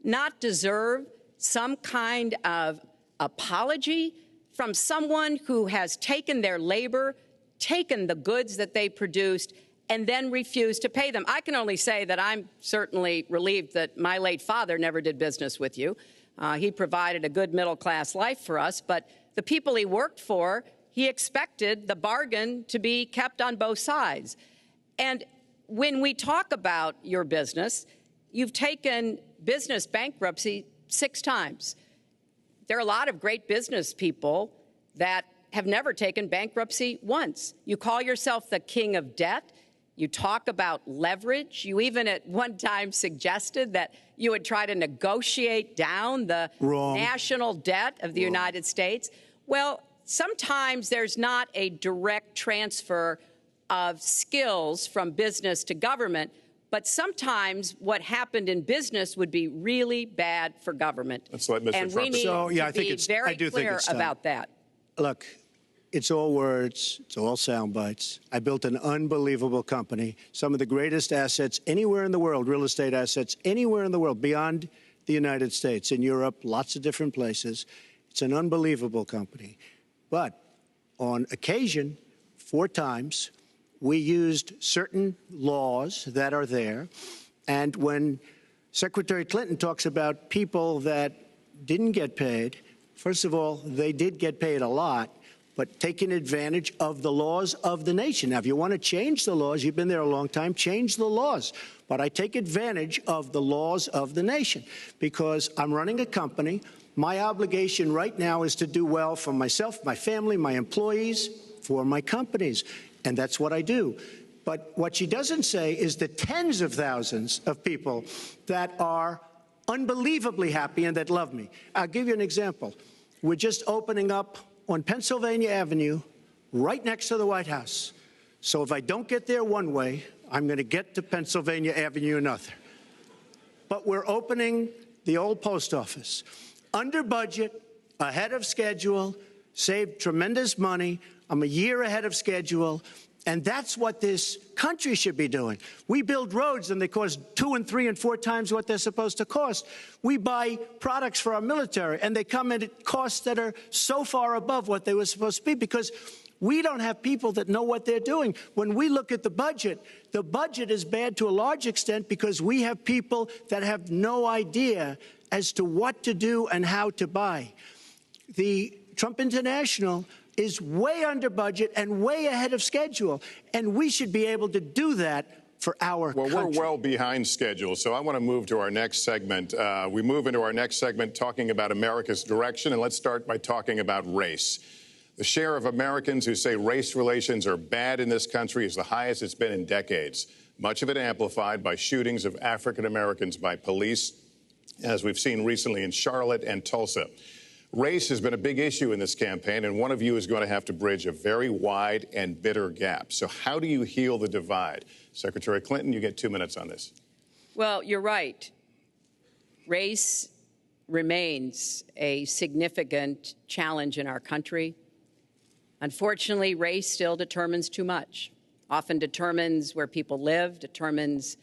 not deserve some kind of apology from someone who has taken their labor, taken the goods that they produced, and then refused to pay them? I can only say that I'm certainly relieved that my late father never did business with you. He provided a good middle-class life for us, but the people he worked for, he expected the bargain to be kept on both sides. And when we talk about your business, you've taken business bankruptcy 6 times. There are a lot of great business people that have never taken bankruptcy once. You call yourself the king of debt. You talk about leverage. You even at one time suggested that you would try to negotiate down the national debt of the United States. Well, sometimes there's not a direct transfer of skills from business to government, but sometimes what happened in business would be really bad for government. Let's let Mr. And Trump. we need to be very clear about that. Look, it's all words. It's all sound bites. I built an unbelievable company, some of the greatest assets anywhere in the world, real estate assets anywhere in the world, beyond the United States, in Europe, lots of different places. It's an unbelievable company. But on occasion, 4 times, we used certain laws that are there. And when Secretary Clinton talks about people that didn't get paid, first of all, they did get paid a lot, but taking advantage of the laws of the nation. Now, if you want to change the laws, you've been there a long time, change the laws. But I take advantage of the laws of the nation because I'm running a company. My obligation right now is to do well for myself, my family, my employees, for my companies. And that's what I do. But what she doesn't say is the tens of thousands of people that are unbelievably happy and that love me. I'll give you an example. We're just opening up on Pennsylvania Avenue, right next to the White House. So if I don't get there one way, I'm going to get to Pennsylvania Avenue another. But we're opening the old post office. Under budget, ahead of schedule, saved tremendous money. I'm a year ahead of schedule. And that's what this country should be doing. We build roads and they cost 2 and 3 and 4 times what they're supposed to cost. We buy products for our military and they come in at costs that are so far above what they were supposed to be because we don't have people that know what they're doing. When we look at the budget is bad to a large extent because we have people that have no idea as to what to do and how to buy. The Trump International is way under budget and way ahead of schedule. And we should be able to do that for our country. We're well behind schedule, so I want to move to our next segment. We move into our next segment talking about America's direction, and let's start by talking about race. The share of Americans who say race relations are bad in this country is the highest it's been in decades, much of it amplified by shootings of African Americans by police, as we've seen recently in Charlotte and Tulsa. Race has been a big issue in this campaign, and one of you is going to have to bridge a very wide and bitter gap. So how do you heal the divide? Secretary Clinton, you get 2 minutes on this. Well, you're right. Race remains a significant challenge in our country. Unfortunately, race still determines too much, often determines where people live, determines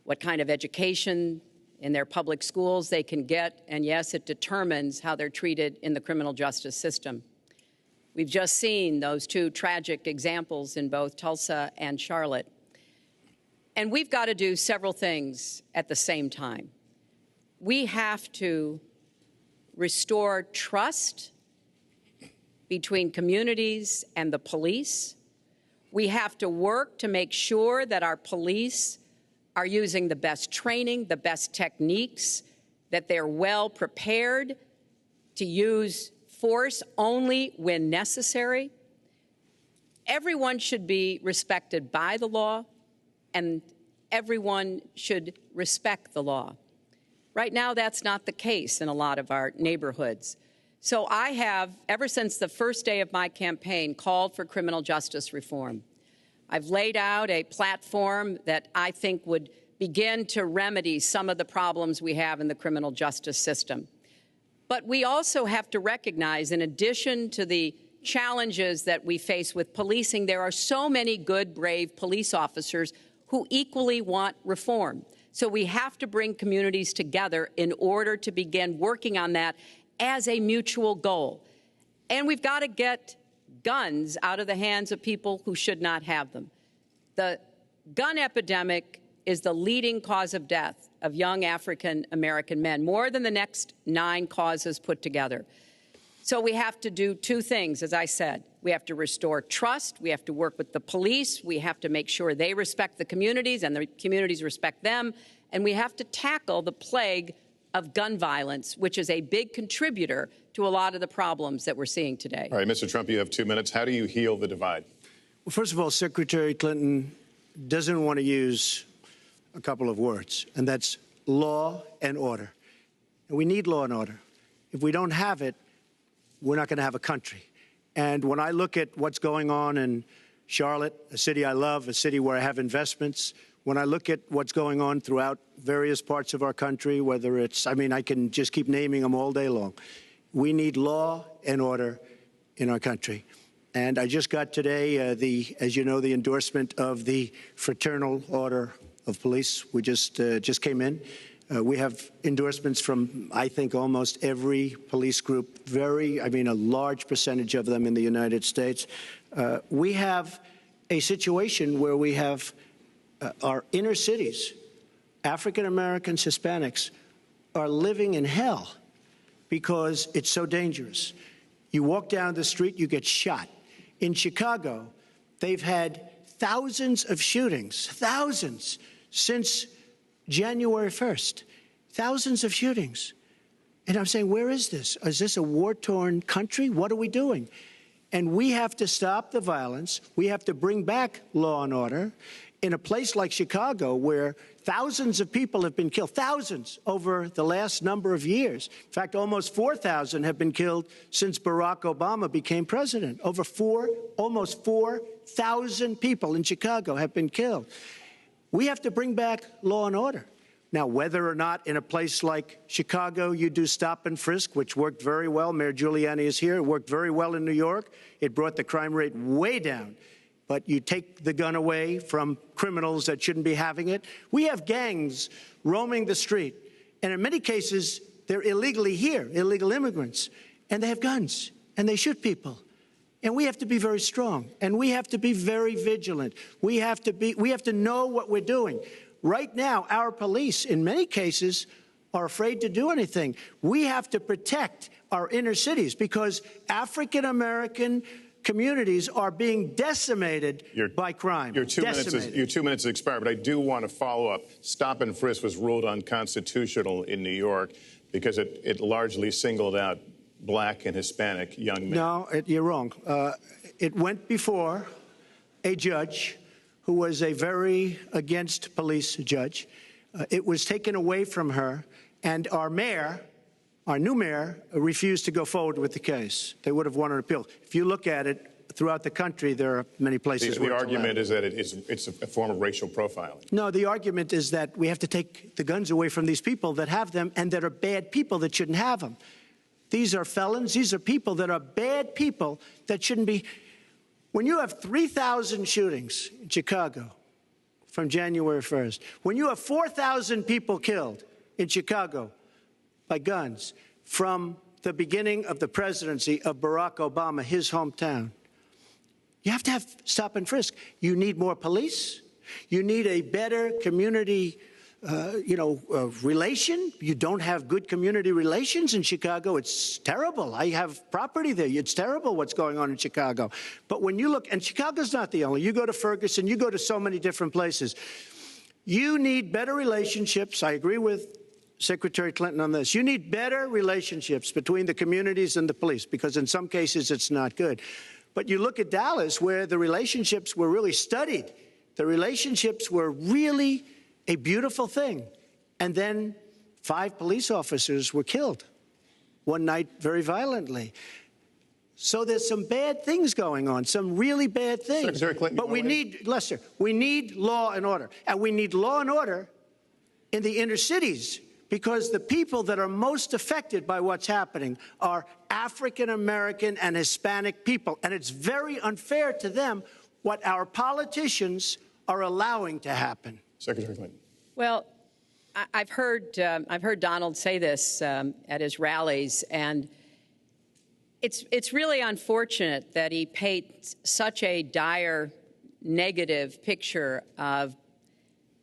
what kind of education in their public schools they can get, and yes, it determines how they're treated in the criminal justice system. We've just seen those 2 tragic examples in both Tulsa and Charlotte. And we've got to do several things at the same time. We have to restore trust between communities and the police. We have to work to make sure that our police are using the best training, the best techniques, that they're well prepared to use force only when necessary. Everyone should be respected by the law, and everyone should respect the law. Right now, that's not the case in a lot of our neighborhoods. So I have, ever since the first day of my campaign, called for criminal justice reform. I've laid out a platform that I think would begin to remedy some of the problems we have in the criminal justice system. But we also have to recognize, in addition to the challenges that we face with policing, there are so many good, brave police officers who equally want reform. So we have to bring communities together in order to begin working on that as a mutual goal. And we've got to get guns out of the hands of people who should not have them. The gun epidemic is the leading cause of death of young African-American men, more than the next 9 causes put together. So we have to do 2 things, as I said. We have to restore trust. We have to work with the police. We have to make sure they respect the communities and the communities respect them. And we have to tackle the plague of gun violence, which is a big contributor to a lot of the problems that we're seeing today. All right, Mr. Trump, you have 2 minutes. How do you heal the divide? Well, first of all, Secretary Clinton doesn't want to use a couple of words, and that's law and order. And we need law and order. If we don't have it, we're not going to have a country. And when I look at what's going on in Charlotte, a city I love, a city where I have investments, when I look at what's going on throughout various parts of our country, whether it's, I mean, I can just keep naming them all day long. We need law and order in our country. And I just got today, as you know, the endorsement of the Fraternal Order of Police. We just came in. We have endorsements from, I think, almost every police group, a large percentage of them in the United States. We have a situation where we have our inner cities, African Americans, Hispanics, are living in hell because it's so dangerous. You walk down the street, you get shot. In Chicago, they've had thousands of shootings, thousands, since January 1st. Thousands of shootings. And I'm saying, where is this? Is this a war-torn country? What are we doing? And we have to stop the violence. We have to bring back law and order. In a place like Chicago, where thousands of people have been killed, thousands over the last number of years. In fact, almost 4,000 have been killed since Barack Obama became president. Almost 4,000 people in Chicago have been killed. We have to bring back law and order. Now, whether or not in a place like Chicago you do stop and frisk, which worked very well, Mayor Giuliani is here, it worked very well in New York. It brought the crime rate way down. But you take the gun away from criminals that shouldn't be having it. We have gangs roaming the street, and in many cases, they're illegally here, illegal immigrants, and they have guns, and they shoot people. And we have to be very strong, and we have to be very vigilant. We have to know what we're doing. Right now, our police, in many cases, are afraid to do anything. We have to protect our inner cities because African-American communities are being decimated by crime. Your 2 minutes expired, but I do want to follow up. Stop and frisk was ruled unconstitutional in New York because it largely singled out Black and Hispanic young men. No, you're wrong. It went before a judge who was a very against police judge. It was taken away from her, and our new mayor, refused to go forward with the case. They would have won an appeal. If you look at it throughout the country, there are many places where the argument is that it's a form of racial profiling. No, the argument is that we have to take the guns away from these people that have them and that are bad people that shouldn't have them. These are felons. These are people that are bad people that shouldn't be. When you have 3,000 shootings in Chicago from January 1st, when you have 4,000 people killed in Chicago by guns from the beginning of the presidency of Barack Obama, his hometown, you have to have stop and frisk. You need more police. You need a better community relation. You don't have good community relations in Chicago. It's terrible. I have property there. It's terrible what's going on in Chicago. But when you look, and Chicago's not the only, you go to Ferguson, you go to so many different places. You need better relationships. I agree with Secretary Clinton on this. You need better relationships between the communities and the police, because in some cases it's not good. But you look at Dallas, where the relationships were really studied. The relationships were really a beautiful thing. And then 5 police officers were killed one night very violently. So there's some bad things going on, some really bad things. Secretary Clinton, but we need, Lester, we need law and order. And we need law and order in the inner cities, because the people that are most affected by what's happening are African American and Hispanic people. And it's very unfair to them what our politicians are allowing to happen. Secretary Clinton. Well, I've heard Donald say this at his rallies, and it's really unfortunate that he paints such a dire, negative picture of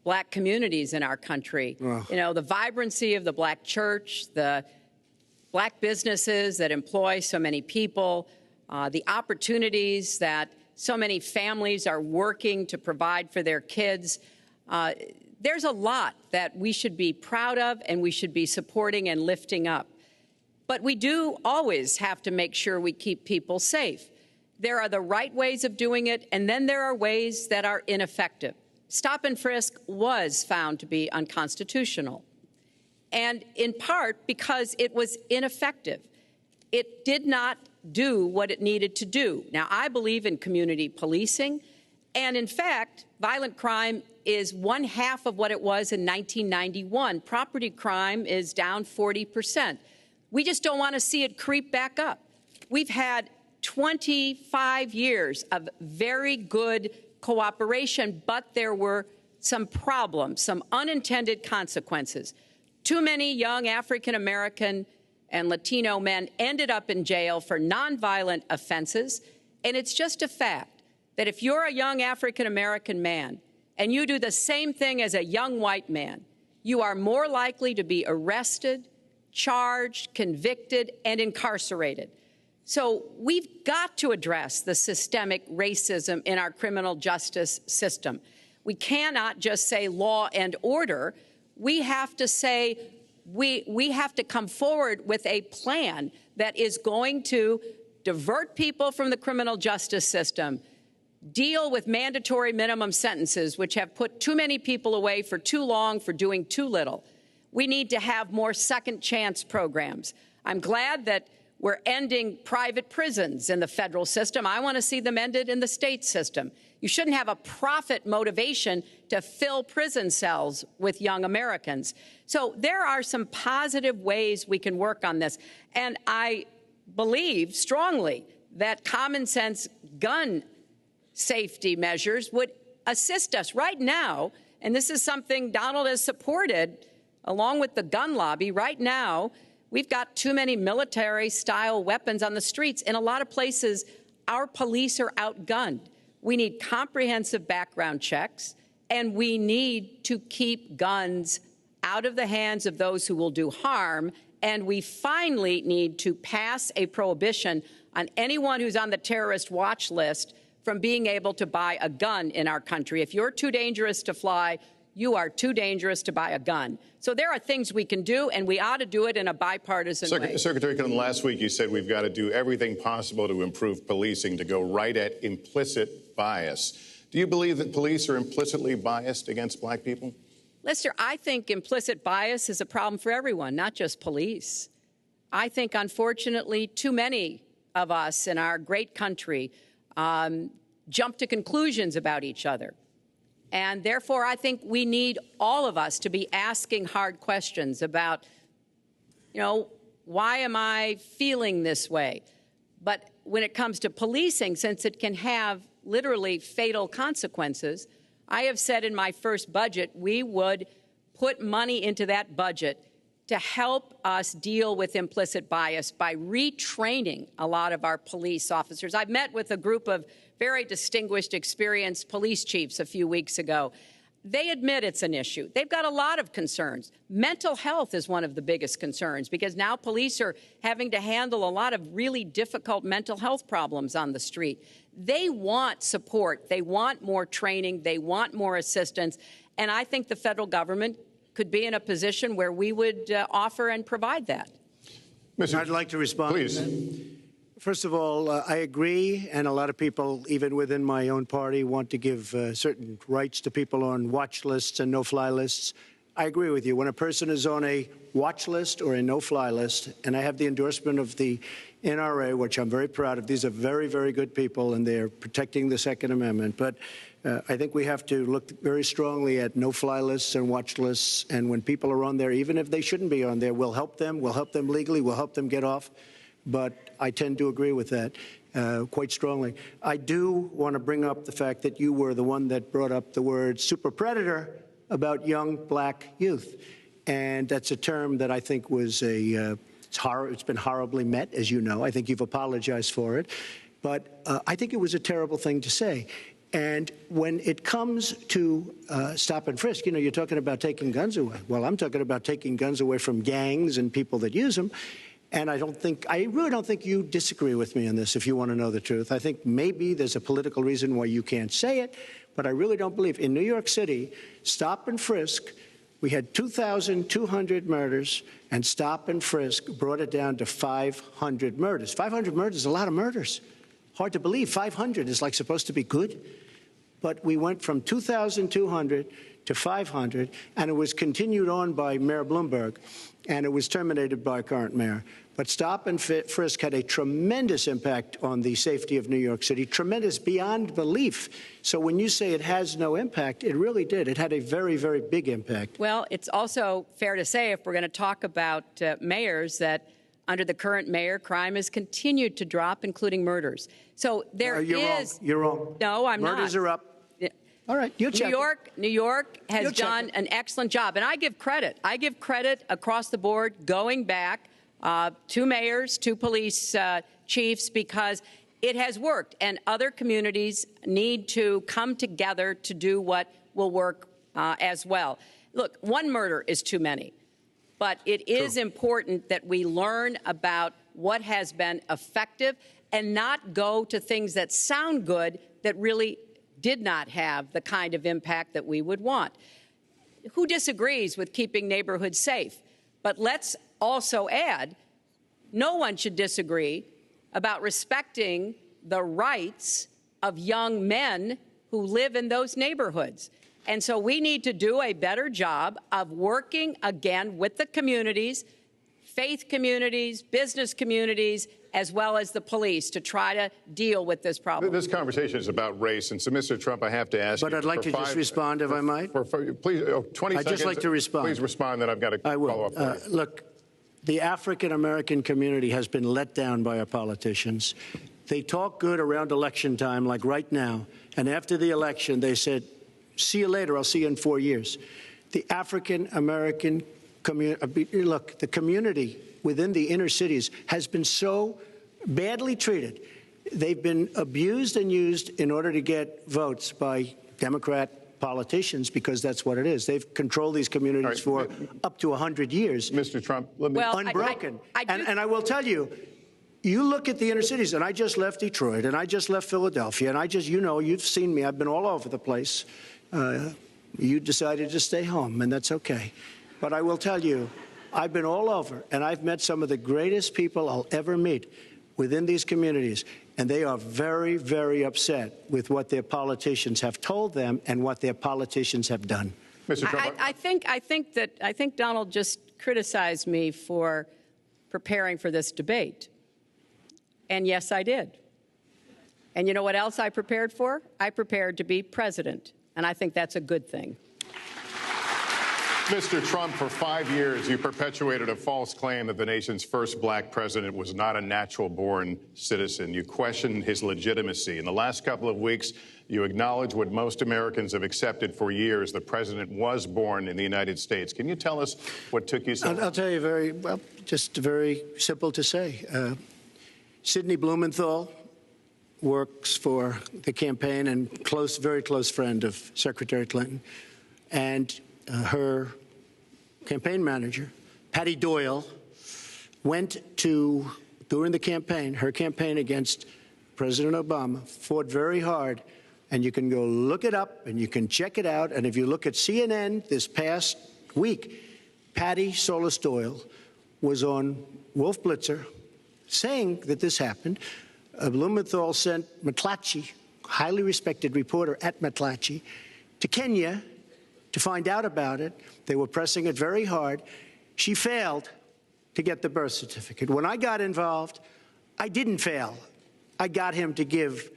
Black communities in our country. You know, the vibrancy of the Black church, the Black businesses that employ so many people, the opportunities that so many families are working to provide for their kids. There's a lot that we should be proud of and we should be supporting and lifting up. But we do always have to make sure we keep people safe. There are the right ways of doing it, and then there are ways that are ineffective. Stop and frisk was found to be unconstitutional, and in part because it was ineffective. It did not do what it needed to do. Now, I believe in community policing, and in fact, violent crime is 1/2 of what it was in 1991. Property crime is down 40%. We just don't want to see it creep back up. We've had 25 years of very good cooperation, but there were some problems, some unintended consequences. Too many young African American and Latino men ended up in jail for nonviolent offenses, and it's just a fact that if you're a young African American man and you do the same thing as a young white man, you are more likely to be arrested, charged, convicted, and incarcerated. So we've got to address the systemic racism in our criminal justice system. We cannot just say law and order. We have to say we have to come forward with a plan that is going to divert people from the criminal justice system, deal with mandatory minimum sentences, which have put too many people away for too long for doing too little. We need to have more second chance programs. I'm glad that we're ending private prisons in the federal system. I want to see them ended in the state system. You shouldn't have a profit motivation to fill prison cells with young Americans. So there are some positive ways we can work on this. And I believe strongly that common sense gun safety measures would assist us right now. And this is something Donald has supported along with the gun lobby. Right now, we've got too many military-style weapons on the streets. In a lot of places, our police are outgunned. We need comprehensive background checks, and we need to keep guns out of the hands of those who will do harm. And we finally need to pass a prohibition on anyone who's on the terrorist watch list from being able to buy a gun in our country. If you're too dangerous to fly, you are too dangerous to buy a gun. So there are things we can do, and we ought to do it in a bipartisan way. Secretary Clinton, last week you said we've got to do everything possible to improve policing, to go right at implicit bias. Do you believe that police are implicitly biased against Black people? Lester, I think implicit bias is a problem for everyone, not just police. I think, unfortunately, too many of us in our great country jump to conclusions about each other. And therefore, I think we need all of us to be asking hard questions about, you know, why am I feeling this way? But when it comes to policing, since it can have literally fatal consequences, I have said in my first budget we would put money into that budget to help us deal with implicit bias by retraining a lot of our police officers. I've met with a group of very distinguished, experienced police chiefs a few weeks ago. They admit it's an issue. They've got a lot of concerns. Mental health is one of the biggest concerns because now police are having to handle a lot of really difficult mental health problems on the street. They want support. They want more training. They want more assistance. And I think the federal government could be in a position where we would offer and provide that. I'd like to respond. Please. First of all, I agree, and a lot of people, even within my own party, want to give certain rights to people on watch lists and no-fly lists. I agree with you. When a person is on a watch list or a no-fly list, and I have the endorsement of the NRA, which I'm very proud of. These are very, very good people, and they're protecting the Second Amendment. But I think we have to look very strongly at no-fly lists and watch lists. And when people are on there, even if they shouldn't be on there, we'll help them. We'll help them legally. We'll help them get off. But I tend to agree with that quite strongly. I do want to bring up the fact that you were the one that brought up the word super predator about young black youth. And that's a term that I think was it's been horribly met, as you know. I think you've apologized for it. But I think it was a terrible thing to say. And when it comes to stop and frisk, you know, you're talking about taking guns away. Well, I'm talking about taking guns away from gangs and people that use them. And I really don't think you disagree with me on this, if you want to know the truth. I think maybe there's a political reason why you can't say it, but I really don't believe. In New York City, stop and frisk, we had 2,200 murders, and stop and frisk brought it down to 500 murders. 500 murders is a lot of murders. Hard to believe. 500 is like supposed to be good. But we went from 2,200 to 500, and it was continued on by Mayor Bloomberg, and it was terminated by current mayor. But stop and frisk had a tremendous impact on the safety of New York City, tremendous beyond belief. So when you say it has no impact, it really did. It had a very, very big impact. Well, it's also fair to say, if we're going to talk about mayors, that under the current mayor, crime has continued to drop, including murders. So there you're is. Wrong. You're wrong. No, I'm not. Murders are up. All right, you check. New York has done an excellent job, and I give credit. I give credit across the board, going back to mayors, to police chiefs, because it has worked, and other communities need to come together to do what will work as well. Look, one murder is too many, but it is important that we learn about what has been effective and not go to things that sound good that really did not have the kind of impact that we would want. Who disagrees with keeping neighborhoods safe? But let's also add, no one should disagree about respecting the rights of young men who live in those neighborhoods. And so we need to do a better job of working again with the communities, faith communities, business communities, as well as the police, to try to deal with this problem. This conversation is about race, and so, Mr. Trump, I have to ask you. But I'd like to just respond, if I might. Please, 20 seconds. I'd just like to respond. Please respond, then I've got to follow up. Look, the African-American community has been let down by our politicians. They talk good around election time, like right now, and after the election, they said, see you later, I'll see you in 4 years. The African-American community, look, the community within the inner cities has been so badly treated. They've been abused and used in order to get votes by Democrat politicians, because that's what it is. They've controlled these communities for up to 100 years. Mr. Trump, let me... Unbroken. And I will tell you, you look at the inner cities, and I just left Detroit, and I just left Philadelphia, and you know, you've seen me. I've been all over the place. You decided to stay home, and that's okay. But I will tell you, I've been all over, and I've met some of the greatest people I'll ever meet within these communities, and they are very, very upset with what their politicians have told them and what their politicians have done. Mr. Trump, I think Donald just criticized me for preparing for this debate. And yes, I did. And you know what else I prepared for? I prepared to be president, and I think that's a good thing. Mr. Trump, for 5 years, you perpetuated a false claim that the nation's first black president was not a natural-born citizen. You questioned his legitimacy. In the last couple of weeks, you acknowledged what most Americans have accepted for years: the president was born in the United States. Can you tell us what took you so long? I'll tell you just very simple to say. Sidney Blumenthal works for the campaign and very close friend of Secretary Clinton. And her campaign manager, Patty Doyle, went to, during the campaign, her campaign against President Obama, fought very hard And you can go look it up and you can check it out. And if you look at CNN this past week, Patty Solis Doyle was on Wolf Blitzer saying that this happened. Blumenthal sent McClatchy, highly respected reporter at McClatchy, to Kenya to find out about it. They were pressing it very hard. She failed to get the birth certificate. When I got involved, I didn't fail. I got him to give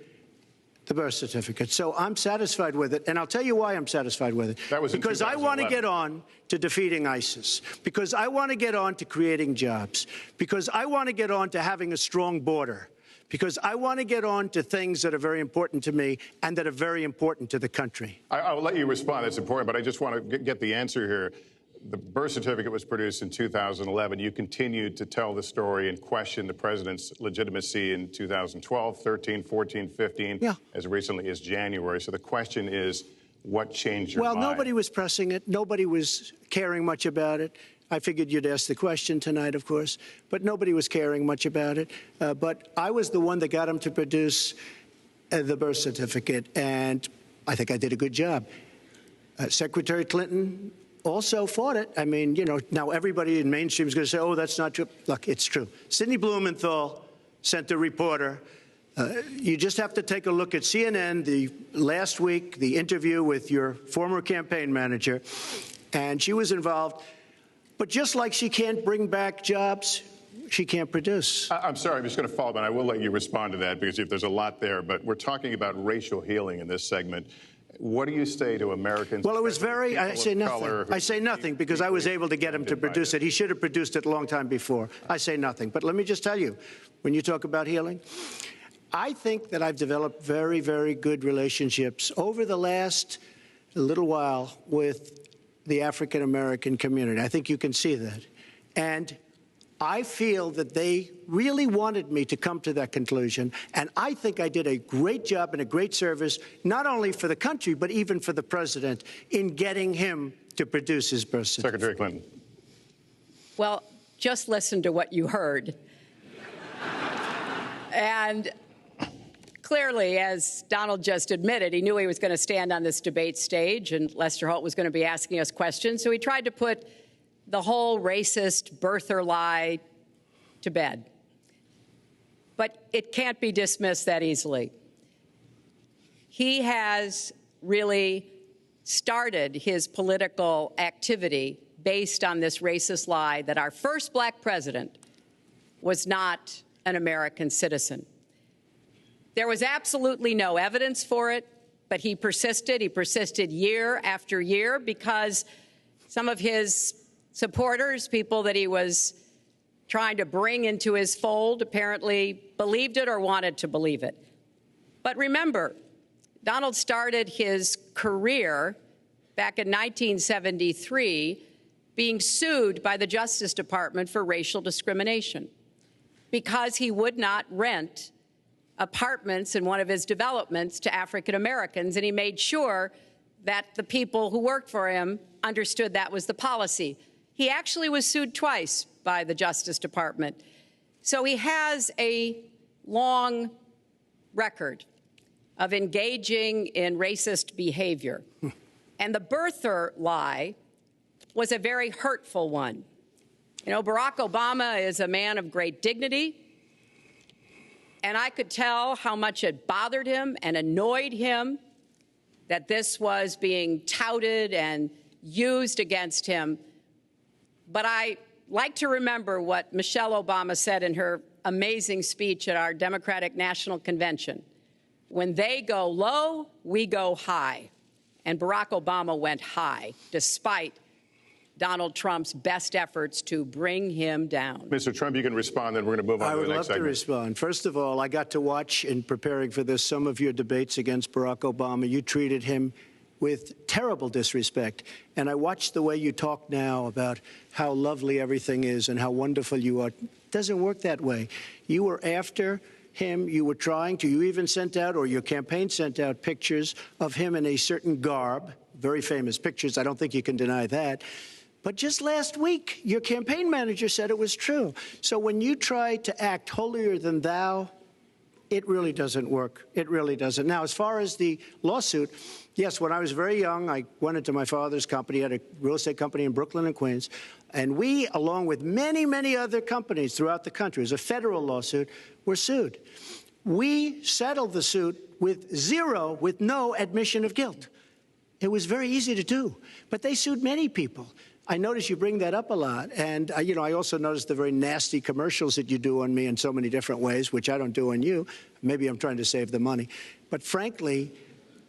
the birth certificate. So I'm satisfied with it, and I'll tell you why I'm satisfied with it. That was because I want to get on to defeating ISIS, because I want to get on to creating jobs, because I want to get on to having a strong border, because I want to get on to things that are very important to me and that are very important to the country. I will let you respond. It's important, but I just want to get the answer here. The birth certificate was produced in 2011. You continued to tell the story and question the president's legitimacy in 2012, 13, 14, 15, as recently as January. So the question is, what changed your mind? Well, nobody was pressing it. Nobody was caring much about it. I figured you'd ask the question tonight, of course, but nobody was caring much about it. But I was the one that got him to produce the birth certificate, and I think I did a good job. Secretary Clinton also fought it. I mean, you know, now everybody in mainstream is going to say, oh, that's not true. Look, it's true. Sidney Blumenthal sent a reporter. You just have to take a look at CNN last week, the interview with your former campaign manager, and she was involved. But just like she can't bring back jobs, she can't produce. I'm sorry, I'm just going to follow up, and I will let you respond to that because if there's a lot there. But we're talking about racial healing in this segment. What do you say to Americans? Well, it was very, I say nothing. I say nothing because I was able to get him to produce it. He should have produced it a long time before. I say nothing. But let me just tell you, when you talk about healing, I think that I've developed very, very good relationships over the last little while with the African-American community. I think you can see that. And I feel that they really wanted me to come to that conclusion, and I think I did a great job and a great service, not only for the country, but even for the president, in getting him to produce his birth certificate. Secretary Clinton. Well, just listen to what you heard. And clearly, as Donald just admitted, he knew he was going to stand on this debate stage, and Lester Holt was going to be asking us questions, so he tried to put the whole racist birther lie to bed. But it can't be dismissed that easily. He has really started his political activity based on this racist lie that our first black president was not an American citizen. There was absolutely no evidence for it, but he persisted. He persisted year after year because some of his supporters, people that he was trying to bring into his fold, apparently believed it or wanted to believe it. But remember, Donald started his career back in 1973 being sued by the Justice Department for racial discrimination because he would not rent apartments in one of his developments to African Americans, and he made sure that the people who worked for him understood that was the policy. He actually was sued twice by the Justice Department. So he has a long record of engaging in racist behavior. And the birther lie was a very hurtful one. You know, Barack Obama is a man of great dignity, and I could tell how much it bothered him and annoyed him that this was being touted and used against him. But I like to remember what Michelle Obama said in her amazing speech at our Democratic National Convention. When they go low, we go high. And Barack Obama went high, despite Donald Trump's best efforts to bring him down. Mr. Trump, you can respond, then we're going to move on to the next segment. I would love to respond. First of all, I got to watch, in preparing for this, some of your debates against Barack Obama. You treated him with terrible disrespect. And I watched the way you talk now about how lovely everything is and how wonderful you are. It doesn't work that way. You were after him. You were trying to. You even sent out, or your campaign sent out, pictures of him in a certain garb, very famous pictures. I don't think you can deny that. But just last week, your campaign manager said it was true. So when you try to act holier than thou It really doesn't work. It really doesn't. Now, as far as the lawsuit, yes, when I was very young, I went into my father's company, had a real estate company in Brooklyn and Queens, and we, along with many, many other companies throughout the country, it was a federal lawsuit, were sued. We settled the suit with no admission of guilt. It was very easy to do, but they sued many people. I notice you bring that up a lot, and I also notice the very nasty commercials that you do on me in so many different ways, which I don't do on you. Maybe I'm trying to save the money, but frankly,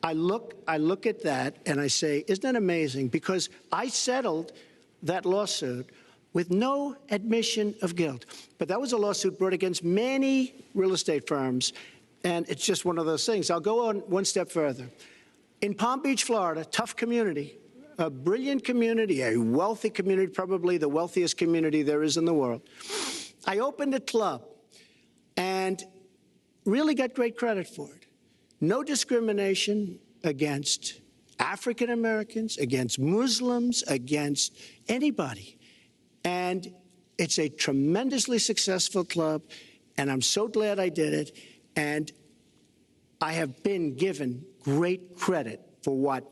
I look at that and I say, isn't that amazing? Because I settled that lawsuit with no admission of guilt. But that was a lawsuit brought against many real estate firms, and it's just one of those things. I'll go on one step further. In Palm Beach, Florida, tough community, a brilliant community, a wealthy community, probably the wealthiest community there is in the world. I opened a club and really got great credit for it. No discrimination against African Americans, against Muslims, against anybody. And it's a tremendously successful club, and I'm so glad I did it. And I have been given great credit for what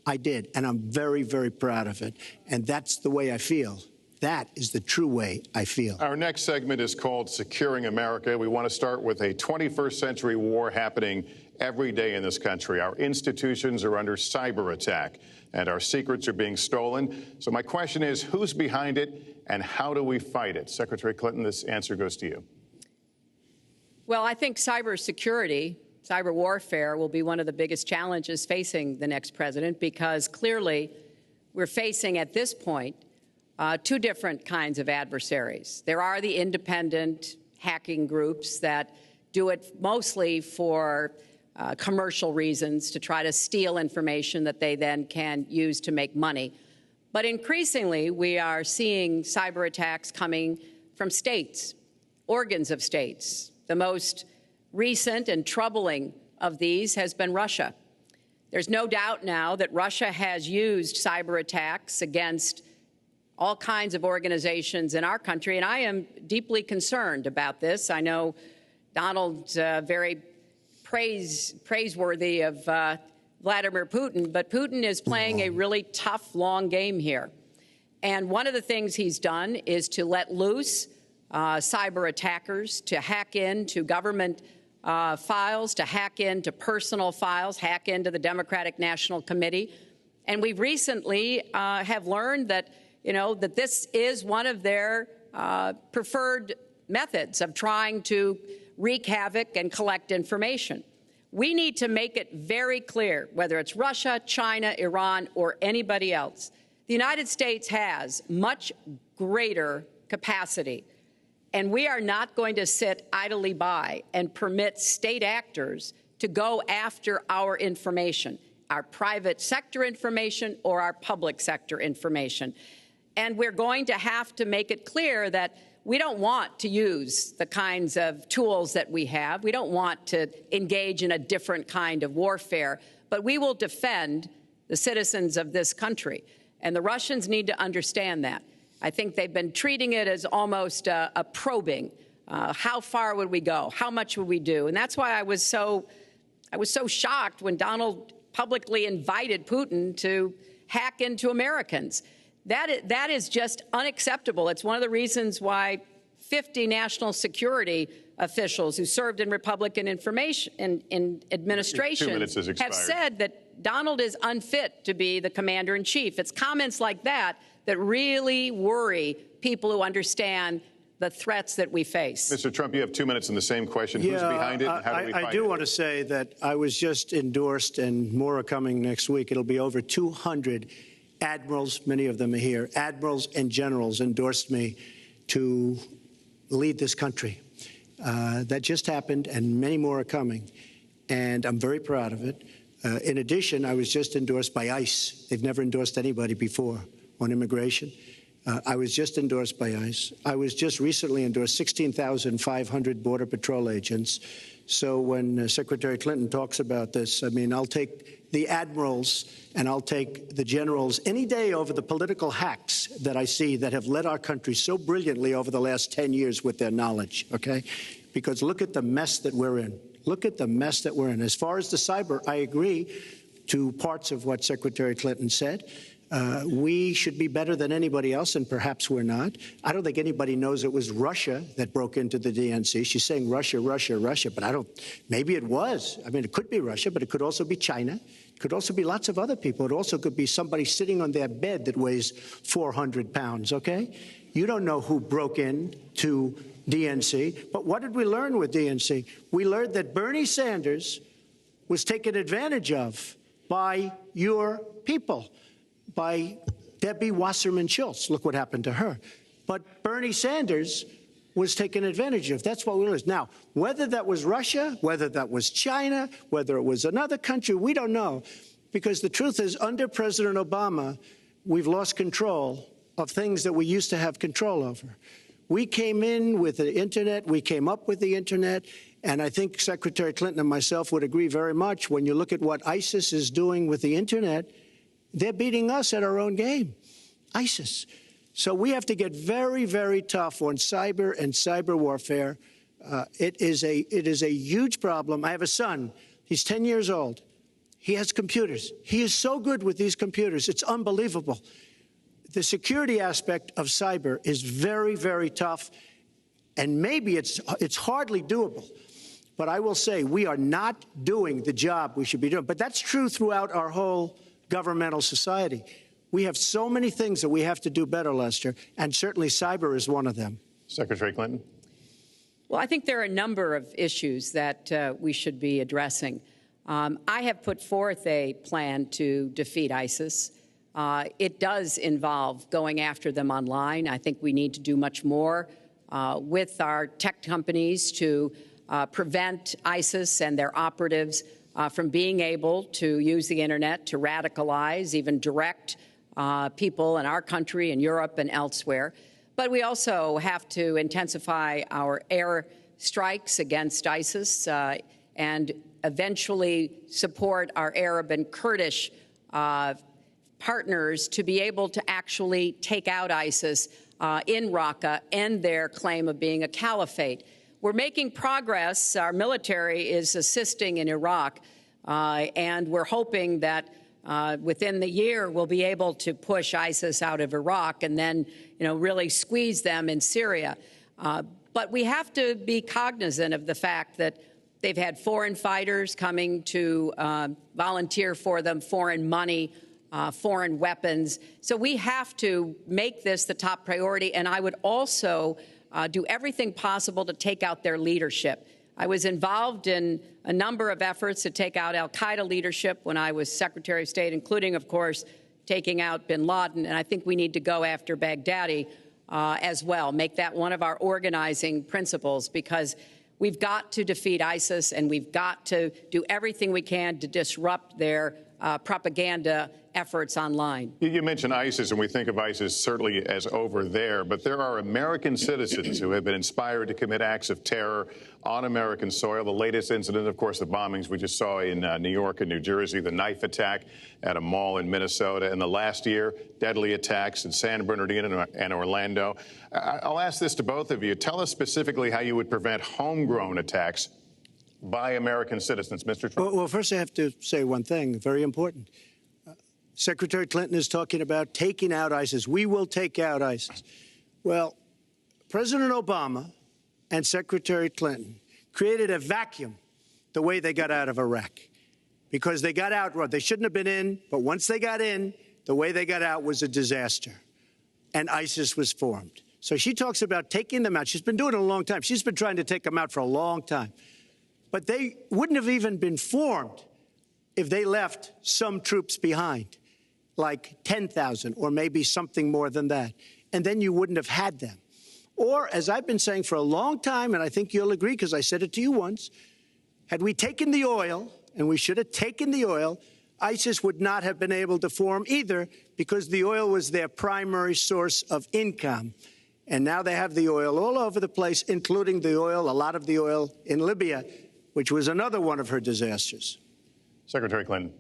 I did, and I'm very, very proud of it. And that's the way I feel. That is the true way I feel. Our next segment is called Securing America. We want to start with a 21st century war happening every day in this country. Our institutions are under cyber attack, and our secrets are being stolen. So my question is, who's behind it, and how do we fight it? Secretary Clinton, this answer goes to you. Well, I think cybersecurity, cyber warfare will be one of the biggest challenges facing the next president, because clearly we're facing at this point two different kinds of adversaries. There are the independent hacking groups that do it mostly for commercial reasons, to try to steal information that they then can use to make money. But increasingly, we are seeing cyber attacks coming from states, organs of states. The most recent and troubling of these has been Russia. There's no doubt now that Russia has used cyber attacks against all kinds of organizations in our country, and I am deeply concerned about this. I know Donald's very praiseworthy of Vladimir Putin, but Putin is playing a really tough, long game here. And one of the things he's done is to let loose cyber attackers to hack into government files, to hack into personal files, hack into the Democratic National Committee. And we recently have learned that, that this is one of their preferred methods of trying to wreak havoc and collect information. We need to make it very clear, whether it's Russia, China, Iran, or anybody else, the United States has much greater capacity. And we are not going to sit idly by and permit state actors to go after our information, our private sector information or our public sector information. And we're going to have to make it clear that we don't want to use the kinds of tools that we have. We don't want to engage in a different kind of warfare, but we will defend the citizens of this country. And the Russians need to understand that. I think they've been treating it as almost a probing. How far would we go? How much would we do? And that's why I was so shocked when Donald publicly invited Putin to hack into Americans. That is just unacceptable. It's one of the reasons why 50 national security officials who served in Republican administration have said that Donald is unfit to be the commander-in-chief. It's comments like that that really worry people who understand the threats that we face. Mr. Trump, you have 2 minutes in the same question. Who's behind it, and how do we fight it? I do want to say that I was just endorsed, and more are coming next week. It'll be over 200 admirals, many of them are here, admirals and generals endorsed me to lead this country. That just happened, and many more are coming, and I'm very proud of it. In addition, I was just endorsed by ICE. They've never endorsed anybody before on immigration. I was just endorsed by ICE. I was just recently endorsed 16,500 Border Patrol agents. So when Secretary Clinton talks about this, I mean, I'll take the admirals and I'll take the generals any day over the political hacks that I see that have led our country so brilliantly over the last 10 years with their knowledge, okay? Because look at the mess that we're in. Look at the mess that we're in. As far as the cyber, I agree to parts of what Secretary Clinton said. We should be better than anybody else, and perhaps we're not. I don't think anybody knows it was Russia that broke into the DNC. She's saying Russia, Russia, Russia, but maybe it was. I mean, it could be Russia, but it could also be China. It could also be lots of other people. It also could be somebody sitting on their bed that weighs 400 pounds, okay? You don't know who broke in to DNC. But what did we learn with DNC? We learned that Bernie Sanders was taken advantage of by your people, by Debbie Wasserman Schultz. Look what happened to her. But Bernie Sanders was taken advantage of. That's what we learned. Now, whether that was Russia, whether that was China, whether it was another country, we don't know. Because the truth is, under President Obama, we've lost control of things that we used to have control over. We came in with the Internet. We came up with the Internet. And I think Secretary Clinton and myself would agree very much. When you look at what ISIS is doing with the Internet, they're beating us at our own game, ISIS. So we have to get very, very tough on cyber and cyber warfare. It is a huge problem. I have a son. He's 10 years old. He has computers. He is so good with these computers. It's unbelievable. The security aspect of cyber is very, very tough, and maybe it's hardly doable. But I will say we are not doing the job we should be doing. But that's true throughout our whole governmental society. We have so many things that we have to do better, Lester, and certainly cyber is one of them. Secretary Clinton? Well, I think there are a number of issues that we should be addressing. I have put forth a plan to defeat ISIS. It does involve going after them online. I think we need to do much more with our tech companies to prevent ISIS and their operatives from being able to use the Internet to radicalize, even direct people in our country and Europe and elsewhere. But we also have to intensify our air strikes against ISIS and eventually support our Arab and Kurdish partners to be able to actually take out ISIS in Raqqa and their claim of being a caliphate. We're making progress. Our military is assisting in Iraq, and we're hoping that within the year we'll be able to push ISIS out of Iraq and then, really squeeze them in Syria. But we have to be cognizant of the fact that they've had foreign fighters coming to volunteer for them, foreign money, foreign weapons. So we have to make this the top priority. And I would also do everything possible to take out their leadership. I was involved in a number of efforts to take out al-Qaeda leadership when I was Secretary of State, including, of course, taking out bin Laden. And I think we need to go after Baghdadi as well, make that one of our organizing principles, because we've got to defeat ISIS and we've got to do everything we can to disrupt their propaganda efforts online. You mentioned ISIS, and we think of ISIS certainly as over there, but there are American citizens who have been inspired to commit acts of terror on American soil. The latest incident, of course, the bombings we just saw in New York and New Jersey, the knife attack at a mall in Minnesota, and the last year, deadly attacks in San Bernardino and Orlando. I'll ask this to both of you. Tell us specifically how you would prevent homegrown attacks by American citizens, Mr. Trump. Well, first I have to say one thing, very important. Secretary Clinton is talking about taking out ISIS. We will take out ISIS. Well, President Obama and Secretary Clinton created a vacuum the way they got out of Iraq, because they got out, they shouldn't have been in, but once they got in, the way they got out was a disaster, and ISIS was formed. So she talks about taking them out. She's been doing it a long time. She's been trying to take them out for a long time. But they wouldn't have even been formed if they left some troops behind, like 10,000 or maybe something more than that. And then you wouldn't have had them. Or, as I've been saying for a long time, and I think you'll agree because I said it to you once, had we taken the oil, and we should have taken the oil, ISIS would not have been able to form either, because the oil was their primary source of income. And now they have the oil all over the place, including the oil, a lot of the oil in Libya, which was another one of her disasters. Secretary Clinton.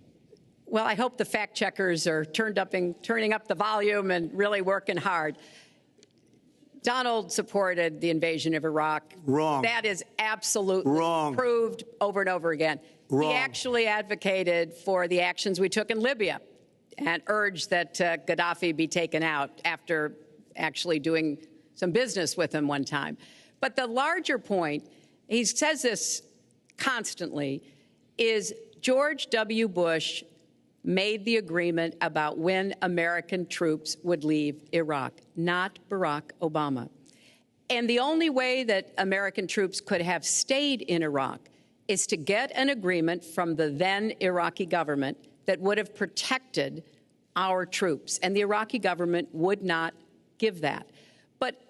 Well, I hope the fact checkers are turning up the volume and really working hard. Donald supported the invasion of Iraq. Wrong. That is absolutely wrong. Proved over and over again. Wrong. He actually advocated for the actions we took in Libya and urged that Gaddafi be taken out after actually doing some business with him one time. But the larger point, he says this constantly, is George W. Bush made the agreement about when American troops would leave Iraq, not Barack Obama. And the only way that American troops could have stayed in Iraq is to get an agreement from the then Iraqi government that would have protected our troops. And the Iraqi government would not give that. But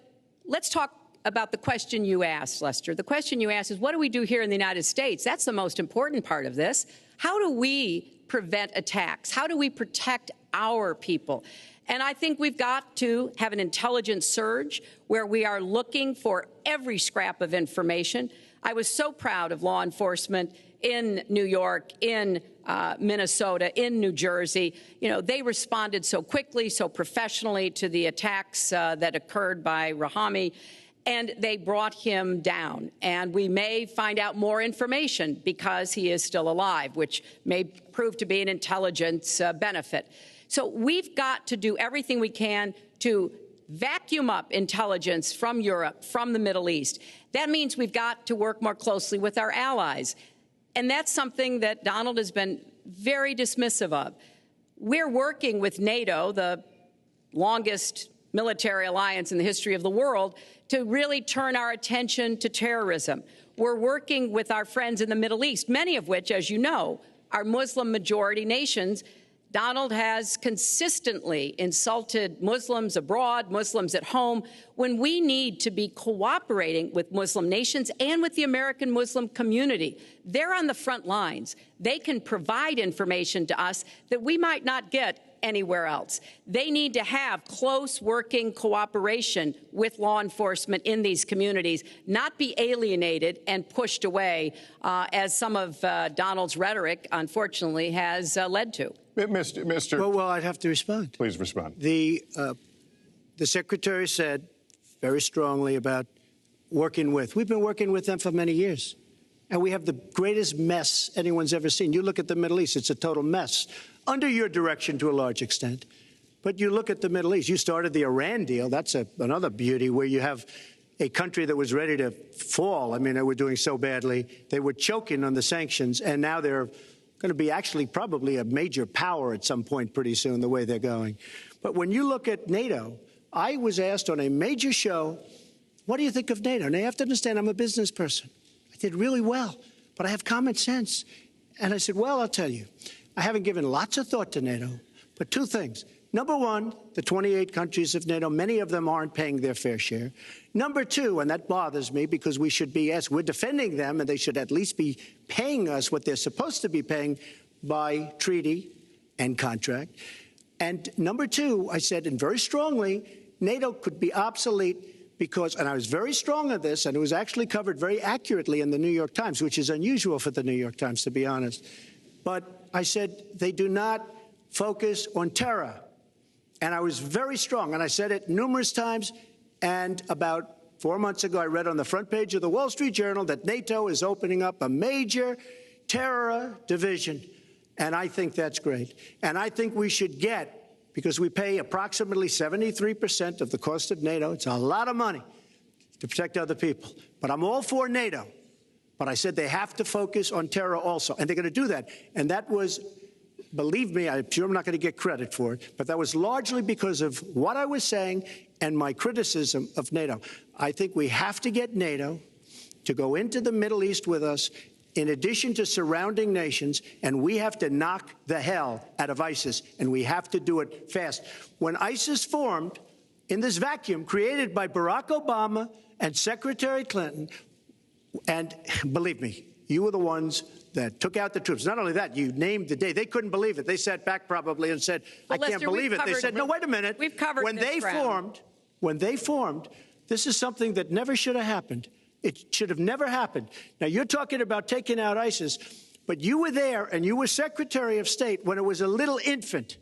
let's talk about the question you asked, Lester. The question you asked is, what do we do here in the United States? That's the most important part of this. How do we prevent attacks? How do we protect our people? And I think we've got to have an intelligence surge where we are looking for every scrap of information. I was so proud of law enforcement in New York, in Minnesota, in New Jersey. You know, they responded so quickly, so professionally to the attacks that occurred by Rahami, and they brought him down. And we may find out more information because he is still alive, which may prove to be an intelligence benefit. So we've got to do everything we can to vacuum up intelligence from Europe, from the Middle East. That means we've got to work more closely with our allies. And that's something that Donald has been very dismissive of. We're working with NATO, the longest military alliance in the history of the world, to really turn our attention to terrorism. We're working with our friends in the Middle East, many of which, as you know, are Muslim-majority nations. Donald has consistently insulted Muslims abroad, Muslims at home, when we need to be cooperating with Muslim nations and with the American Muslim community. They're on the front lines. They can provide information to us that we might not get anywhere else. They need to have close working cooperation with law enforcement in these communities, not be alienated and pushed away, as some of Donald's rhetoric, unfortunately, has led to. Mr. Well, I'd have to respond. Please respond. The Secretary said very strongly about working with. We've been working with them for many years. And we have the greatest mess anyone's ever seen. You look at the Middle East, it's a total mess. Under your direction to a large extent. But you look at the Middle East. You started the Iran deal. That's another beauty, where you have a country that was ready to fall. I mean, they were doing so badly. They were choking on the sanctions, and now they're going to be actually probably a major power at some point pretty soon, the way they're going. But when you look at NATO, I was asked on a major show, what do you think of NATO? And you have to understand, I'm a business person. I did really well, but I have common sense. And I said, well, I'll tell you. I haven't given lots of thought to NATO, but two things. Number one, the 28 countries of NATO, many of them aren't paying their fair share. Number two, and that bothers me because we should be, as we're defending them, and they should at least be paying us what they're supposed to be paying by treaty and contract. And number two, I said, and very strongly, NATO could be obsolete because, and I was very strong on this, and it was actually covered very accurately in the New York Times, which is unusual for the New York Times, to be honest. But I said they do not focus on terror. And I was very strong, and I said it numerous times. And about 4 months ago, I read on the front page of the Wall Street Journal that NATO is opening up a major terror division. And I think that's great. And I think we should get, because we pay approximately 73% of the cost of NATO. It's a lot of money to protect other people. But I'm all for NATO. But I said they have to focus on terror also, and they're going to do that. And that was, believe me, I'm sure I'm not going to get credit for it, but that was largely because of what I was saying and my criticism of NATO. I think we have to get NATO to go into the Middle East with us, in addition to surrounding nations, and we have to knock the hell out of ISIS, and we have to do it fast. When ISIS formed in this vacuum created by Barack Obama and Secretary Clinton, and believe me, you were the ones that took out the troops. Not only that, you named the day. They couldn't believe it. They sat back probably and said, I can't believe it. They said, no, wait a minute. We've covered when they formed, this is something that never should have happened. It should have never happened. Now, you're talking about taking out ISIS, but you were there and you were Secretary of State when it was a little infant.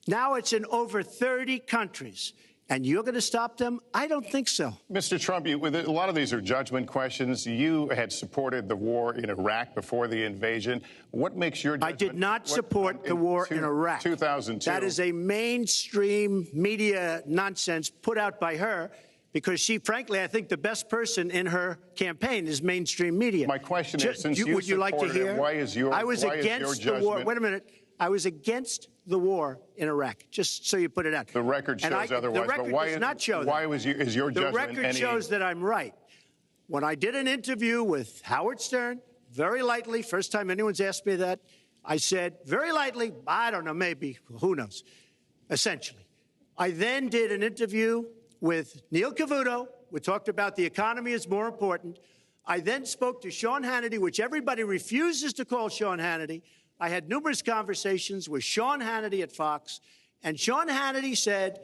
Now it's in over 30 countries. And you're going to stop them? I don't think so. Mr. Trump, a lot of these are judgment questions. You had supported the war in Iraq before the invasion. What makes your judgment? I did not support the war in Iraq. 2002. That is a mainstream media nonsense put out by her because she, frankly, I think the best person in her campaign is mainstream media. My question is, since you would you like to supported hear? it, why is your I was why against is your the war. judgment? Wait a minute. I was against the war in Iraq, just so you put it out. The record shows otherwise. The record but why does not show why that. is your the judgment record shows that I'm right. When I did an interview with Howard Stern, very lightly, first time anyone's asked me that, I said, very lightly, I don't know, maybe, who knows, essentially. I then did an interview with Neil Cavuto. We talked about the economy is more important. I then spoke to Sean Hannity, which everybody refuses to call Sean Hannity. I had numerous conversations with Sean Hannity at Fox, and Sean Hannity said,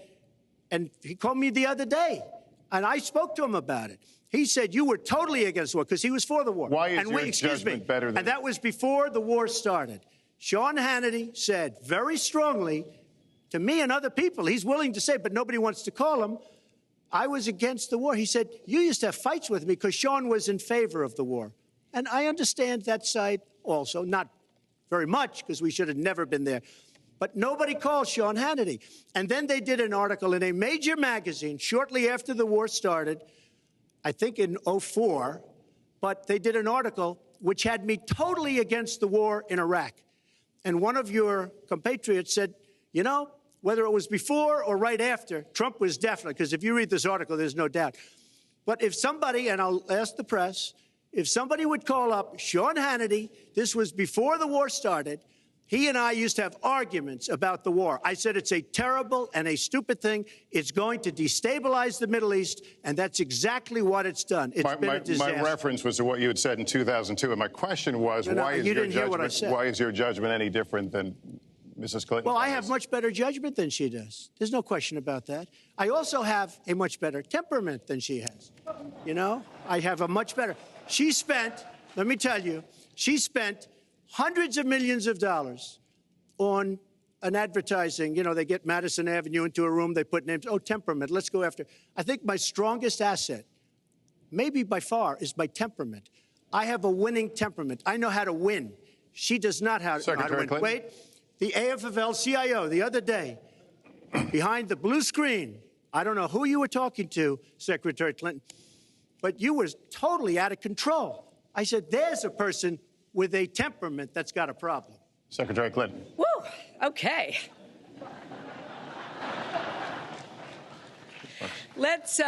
and he called me the other day, and I spoke to him about it. He said, you were totally against the war, because he was for the war. Why is your judgment better than... And that was before the war started. Sean Hannity said very strongly to me and other people, he's willing to say, but nobody wants to call him, I was against the war. He said, you used to have fights with me because Sean was in favor of the war. And I understand that side also, not very much, because we should have never been there. But nobody called Sean Hannity. And then they did an article in a major magazine shortly after the war started, I think in 2004, but they did an article which had me totally against the war in Iraq. And one of your compatriots said, you know, whether it was before or right after, Trump was definitely, because if you read this article, there's no doubt. But if somebody, and I'll ask the press, if somebody would call up Sean Hannity, this was before the war started, he and I used to have arguments about the war. I said it's a terrible and a stupid thing. It's going to destabilize the Middle East, and that's exactly what it's done. It's been a disaster. My reference was to what you had said in 2002, and my question was, why is your judgment any different than Mrs. Clinton? Well, I have much better judgment than she does. There's no question about that. I also have a much better temperament than she has. You know, I have a much better... She spent, let me tell you, she spent hundreds of millions of dollars on an advertising. You know, they get Madison Avenue into a room, they put names. Oh, temperament, let's go after. I think my strongest asset, maybe by far, is my temperament. I have a winning temperament. I know how to win. She does not know how to win. Clinton. Wait, the AFL-CIO the other day, behind the blue screen, I don't know who you were talking to, Secretary Clinton, but you were totally out of control. I said, there's a person with a temperament that's got a problem. Secretary Clinton. Woo, okay. Let's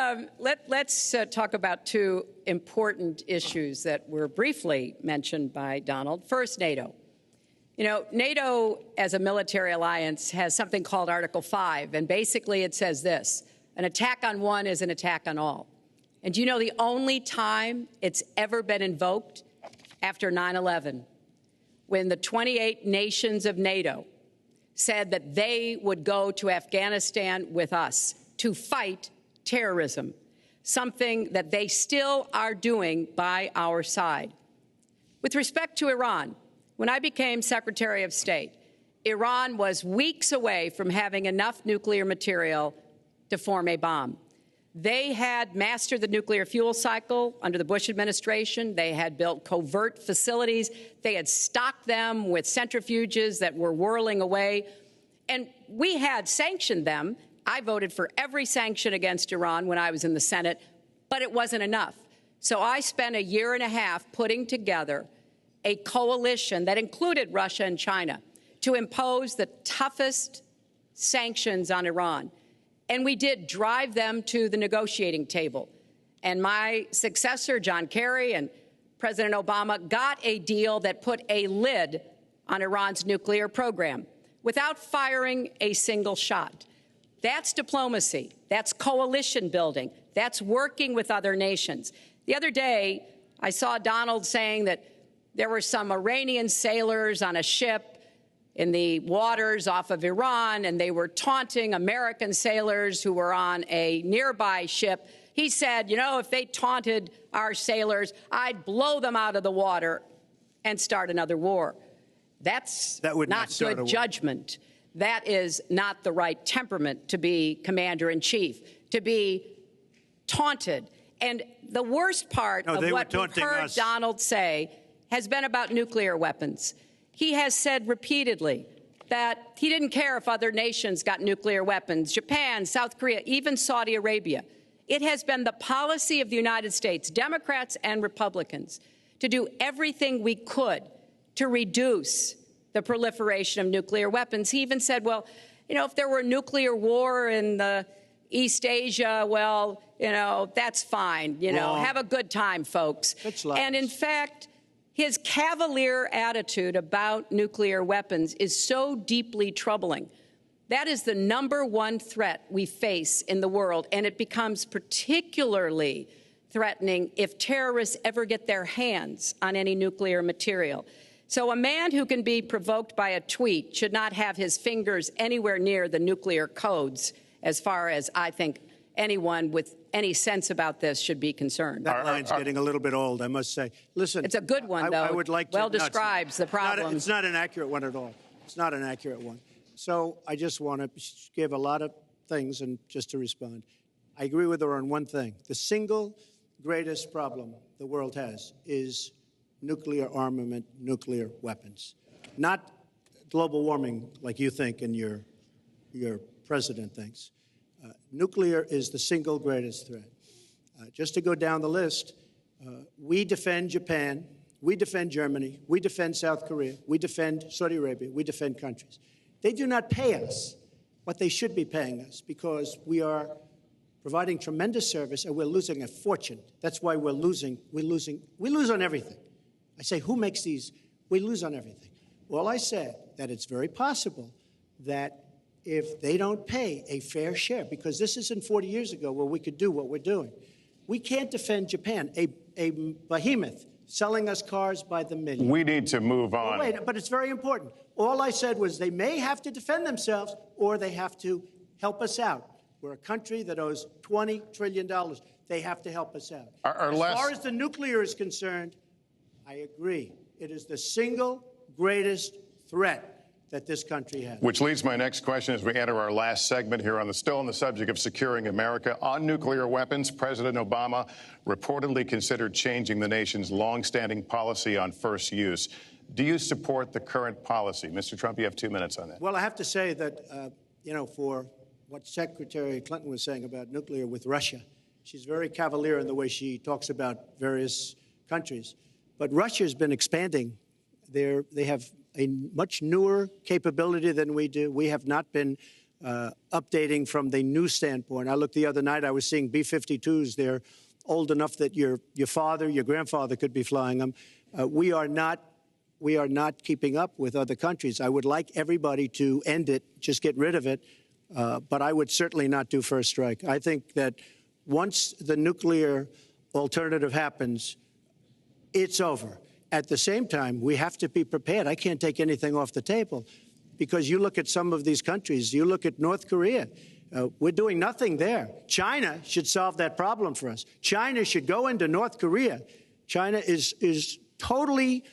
talk about two important issues that were briefly mentioned by Donald. First, NATO. You know, NATO as a military alliance has something called Article 5, and basically it says this: an attack on one is an attack on all. And do you know the only time it's ever been invoked? After 9/11, when the 28 nations of NATO said that they would go to Afghanistan with us to fight terrorism, something that they still are doing by our side. With respect to Iran, when I became Secretary of State, Iran was weeks away from having enough nuclear material to form a bomb. They had mastered the nuclear fuel cycle under the Bush administration. They had built covert facilities. They had stocked them with centrifuges that were whirling away. And we had sanctioned them. I voted for every sanction against Iran when I was in the Senate, but it wasn't enough. So I spent a year and a half putting together a coalition that included Russia and China to impose the toughest sanctions on Iran. And we did drive them to the negotiating table. And my successor, John Kerry, and President Obama got a deal that put a lid on Iran's nuclear program without firing a single shot. That's diplomacy. That's coalition building. That's working with other nations. The other day, I saw Donald saying that there were some Iranian sailors on a ship in the waters off of Iran, and they were taunting American sailors who were on a nearby ship. He said, you know, if they taunted our sailors, I'd blow them out of the water and start another war. That's not good judgment. That is not the right temperament to be commander-in-chief, to be taunted. And the worst part of what we've heard Donald say has been about nuclear weapons. He has said repeatedly that he didn't care if other nations got nuclear weapons, Japan, South Korea, even Saudi Arabia. It has been the policy of the United States, Democrats and Republicans, to do everything we could to reduce the proliferation of nuclear weapons. He even said, well, you know, if there were a nuclear war in the East Asia, well, you know, that's fine. You know, have a good time, folks. And in fact, his cavalier attitude about nuclear weapons is so deeply troubling. That is the #1 threat we face in the world, and it becomes particularly threatening if terrorists ever get their hands on any nuclear material. So a man who can be provoked by a tweet should not have his fingers anywhere near the nuclear codes, as far as I think anyone with any sense about this should be concerned. That line's getting a little bit old, I must say. Listen, it's a good one, though. I would like to, well describes the problem. It's not an accurate one at all. It's not an accurate one. So I just want to give a lot of things, and just to respond, I agree with her on one thing. The single greatest problem the world has is nuclear armament, nuclear weapons, not global warming like you think and your president thinks. Nuclear is the single greatest threat. Just to go down the list, we defend Japan, we defend Germany, we defend South Korea, we defend Saudi Arabia, we defend countries. They do not pay us what they should be paying us because we are providing tremendous service and we're losing a fortune. That's why we're losing. We lose on everything. I say, who makes these? We lose on everything. Well, I said that it's very possible that if they don't pay a fair share, because this isn't 40 years ago where we could do what we're doing. We can't defend Japan, a behemoth selling us cars by the million. We need to move on. Well, wait, but it's very important. All I said was they may have to defend themselves or they have to help us out. We're a country that owes $20 trillion. They have to help us out. As far as the nuclear is concerned, I agree. It is the single greatest threat that this country has. Which leads my next question as we enter our last segment here still on the subject of securing America. On nuclear weapons, President Obama reportedly considered changing the nation's longstanding policy on first use. Do you support the current policy? Mr. Trump, you have 2 minutes on that. Well, I have to say that, for what Secretary Clinton was saying about nuclear with Russia, she's very cavalier in the way she talks about various countries. But Russia's been expanding. They have a much newer capability than we do. We have not been updating from the new standpoint. I looked the other night, I was seeing B-52s. They're old enough that your father, your grandfather could be flying them. We are not keeping up with other countries. I would like everybody to end it, just get rid of it. But I would certainly not do first strike. I think that once the nuclear alternative happens, it's over. At the same time, we have to be prepared. I can't take anything off the table because you look at some of these countries. You look at North Korea. We're doing nothing there. China should solve that problem for us. China should go into North Korea. China is totally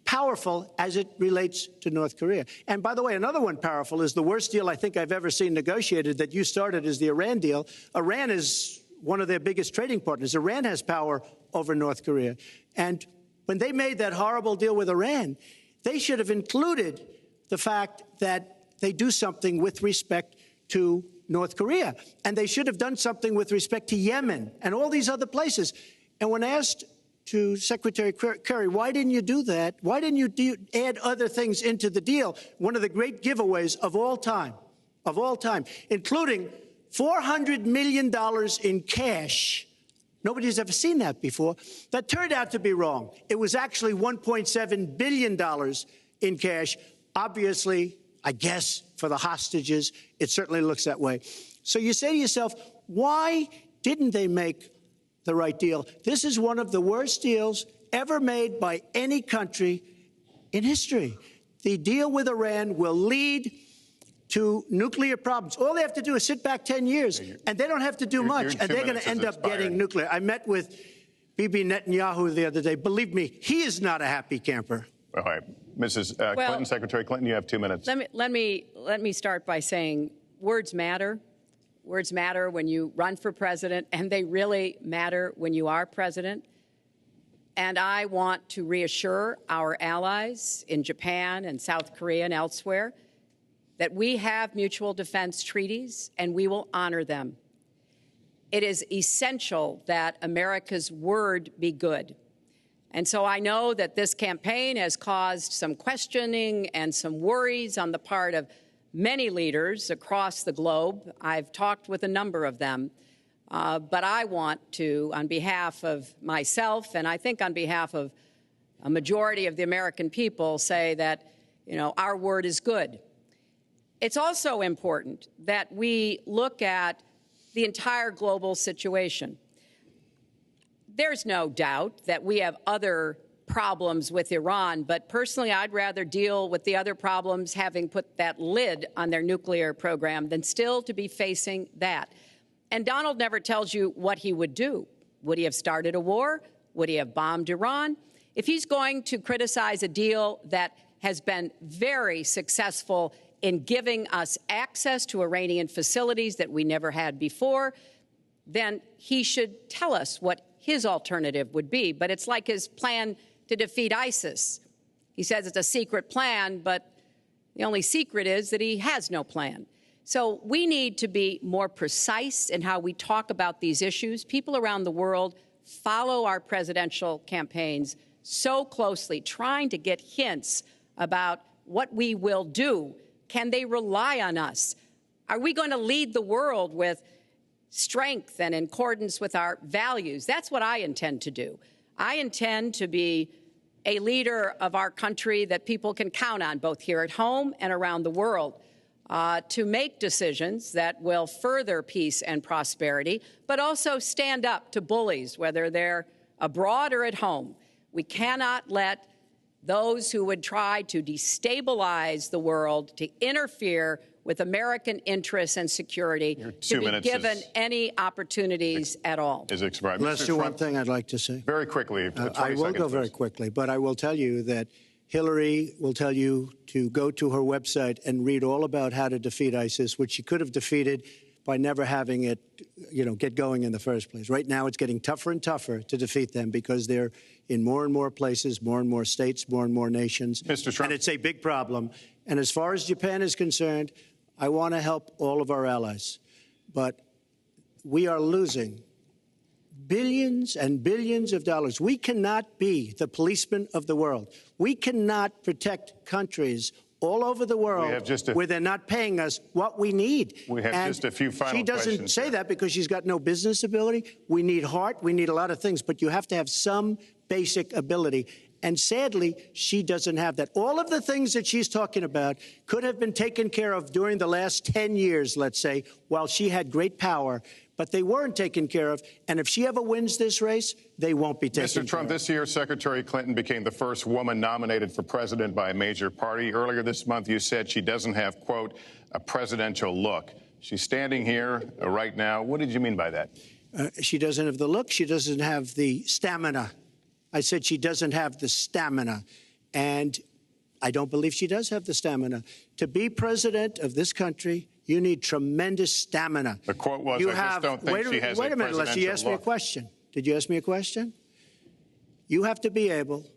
powerful as it relates to North Korea. And by the way, another one powerful is the worst deal I think I've ever seen negotiated that you started is the Iran deal. Iran is one of their biggest trading partners. Iran has power over North Korea. And when they made that horrible deal with Iran, they should have included the fact that they do something with respect to North Korea. And they should have done something with respect to Yemen and all these other places. And when asked to Secretary Kerry, why didn't you do that? Why didn't you add other things into the deal? One of the great giveaways of all time, including $400 million in cash. Nobody's ever seen that before. That turned out to be wrong. It was actually $1.7 billion in cash. Obviously, I guess, for the hostages, it certainly looks that way. So you say to yourself, why didn't they make the right deal? This is one of the worst deals ever made by any country in history. The deal with Iran will lead to nuclear problems. All they have to do is sit back 10 years, and they don't have to do much, and they're going to end up getting nuclear. I met with Bibi Netanyahu the other day. Believe me, he is not a happy camper. All right. Mrs. Clinton, Secretary Clinton, you have 2 minutes. Let me start by saying words matter. Words matter when you run for president, and they really matter when you are president. And I want to reassure our allies in Japan and South Korea and elsewhere that we have mutual defense treaties and we will honor them. It is essential that America's word be good. And so I know that this campaign has caused some questioning and some worries on the part of many leaders across the globe. I've talked with a number of them. But I want to, on behalf of myself and I think on behalf of a majority of the American people, say that, our word is good. It's also important that we look at the entire global situation. There's no doubt that we have other problems with Iran, but personally, I'd rather deal with the other problems having put that lid on their nuclear program than still to be facing that. And Donald never tells you what he would do. Would he have started a war? Would he have bombed Iran? If he's going to criticize a deal that has been very successful in giving us access to Iranian facilities that we never had before, then he should tell us what his alternative would be. But it's like his plan to defeat ISIS. He says it's a secret plan, but the only secret is that he has no plan. So we need to be more precise in how we talk about these issues. People around the world follow our presidential campaigns so closely, trying to get hints about what we will do. Can they rely on us? Are we going to lead the world with strength and in accordance with our values? That's what I intend to do. I intend to be a leader of our country that people can count on, both here at home and around the world, to make decisions that will further peace and prosperity, but also stand up to bullies, whether they're abroad or at home. We cannot let those who would try to destabilize the world, to interfere with American interests and security, to be given any opportunities at all. Is expired. Lester, one thing I'd like to say. Very quickly. I will go very quickly, but I will tell you that Hillary will tell you to go to her website and read all about how to defeat ISIS, which she could have defeated by never having it, get going in the first place. Right now, it's getting tougher and tougher to defeat them because they're in more and more places, more and more states, more and more nations. Mr. Trump. And it's a big problem. And as far as Japan is concerned, I want to help all of our allies. But we are losing billions and billions of dollars. We cannot be the policeman of the world. We cannot protect countries all over the world where they're not paying us what we need. We have just a few final questions. She doesn't say that because she's got no business ability. We need heart. We need a lot of things. But you have to have some basic ability. And sadly, she doesn't have that. All of the things that she's talking about could have been taken care of during the last 10 years, let's say, while she had great power. But they weren't taken care of. And if she ever wins this race, they won't be taken care of. Mr. Trump, this year, Secretary Clinton became the first woman nominated for president by a major party. Earlier this month, you said she doesn't have, quote, a presidential look. She's standing here right now. What did you mean by that? She doesn't have the look. She doesn't have the stamina. I said she doesn't have the stamina. And I don't believe she does have the stamina. To be president of this country, you need tremendous stamina. The quote was, I just don't think she has a presidential look. Wait a minute, Leslie, you asked me a question. Did you ask me a question? You have to be able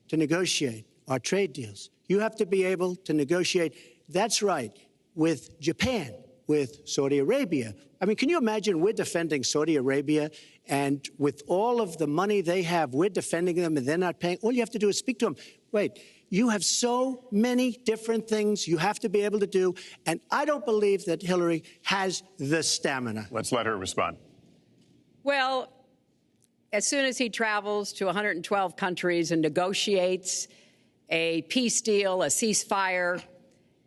to negotiate our trade deals. You have to be able to negotiate, that's right, with Japan, with Saudi Arabia. I mean, can you imagine we're defending Saudi Arabia, and with all of the money they have, we're defending them and they're not paying? All you have to do is speak to them. Wait, you have so many different things you have to be able to do, and I don't believe that Hillary has the stamina. Let's let her respond. Well, as soon as he travels to 112 countries and negotiates a peace deal, a ceasefire,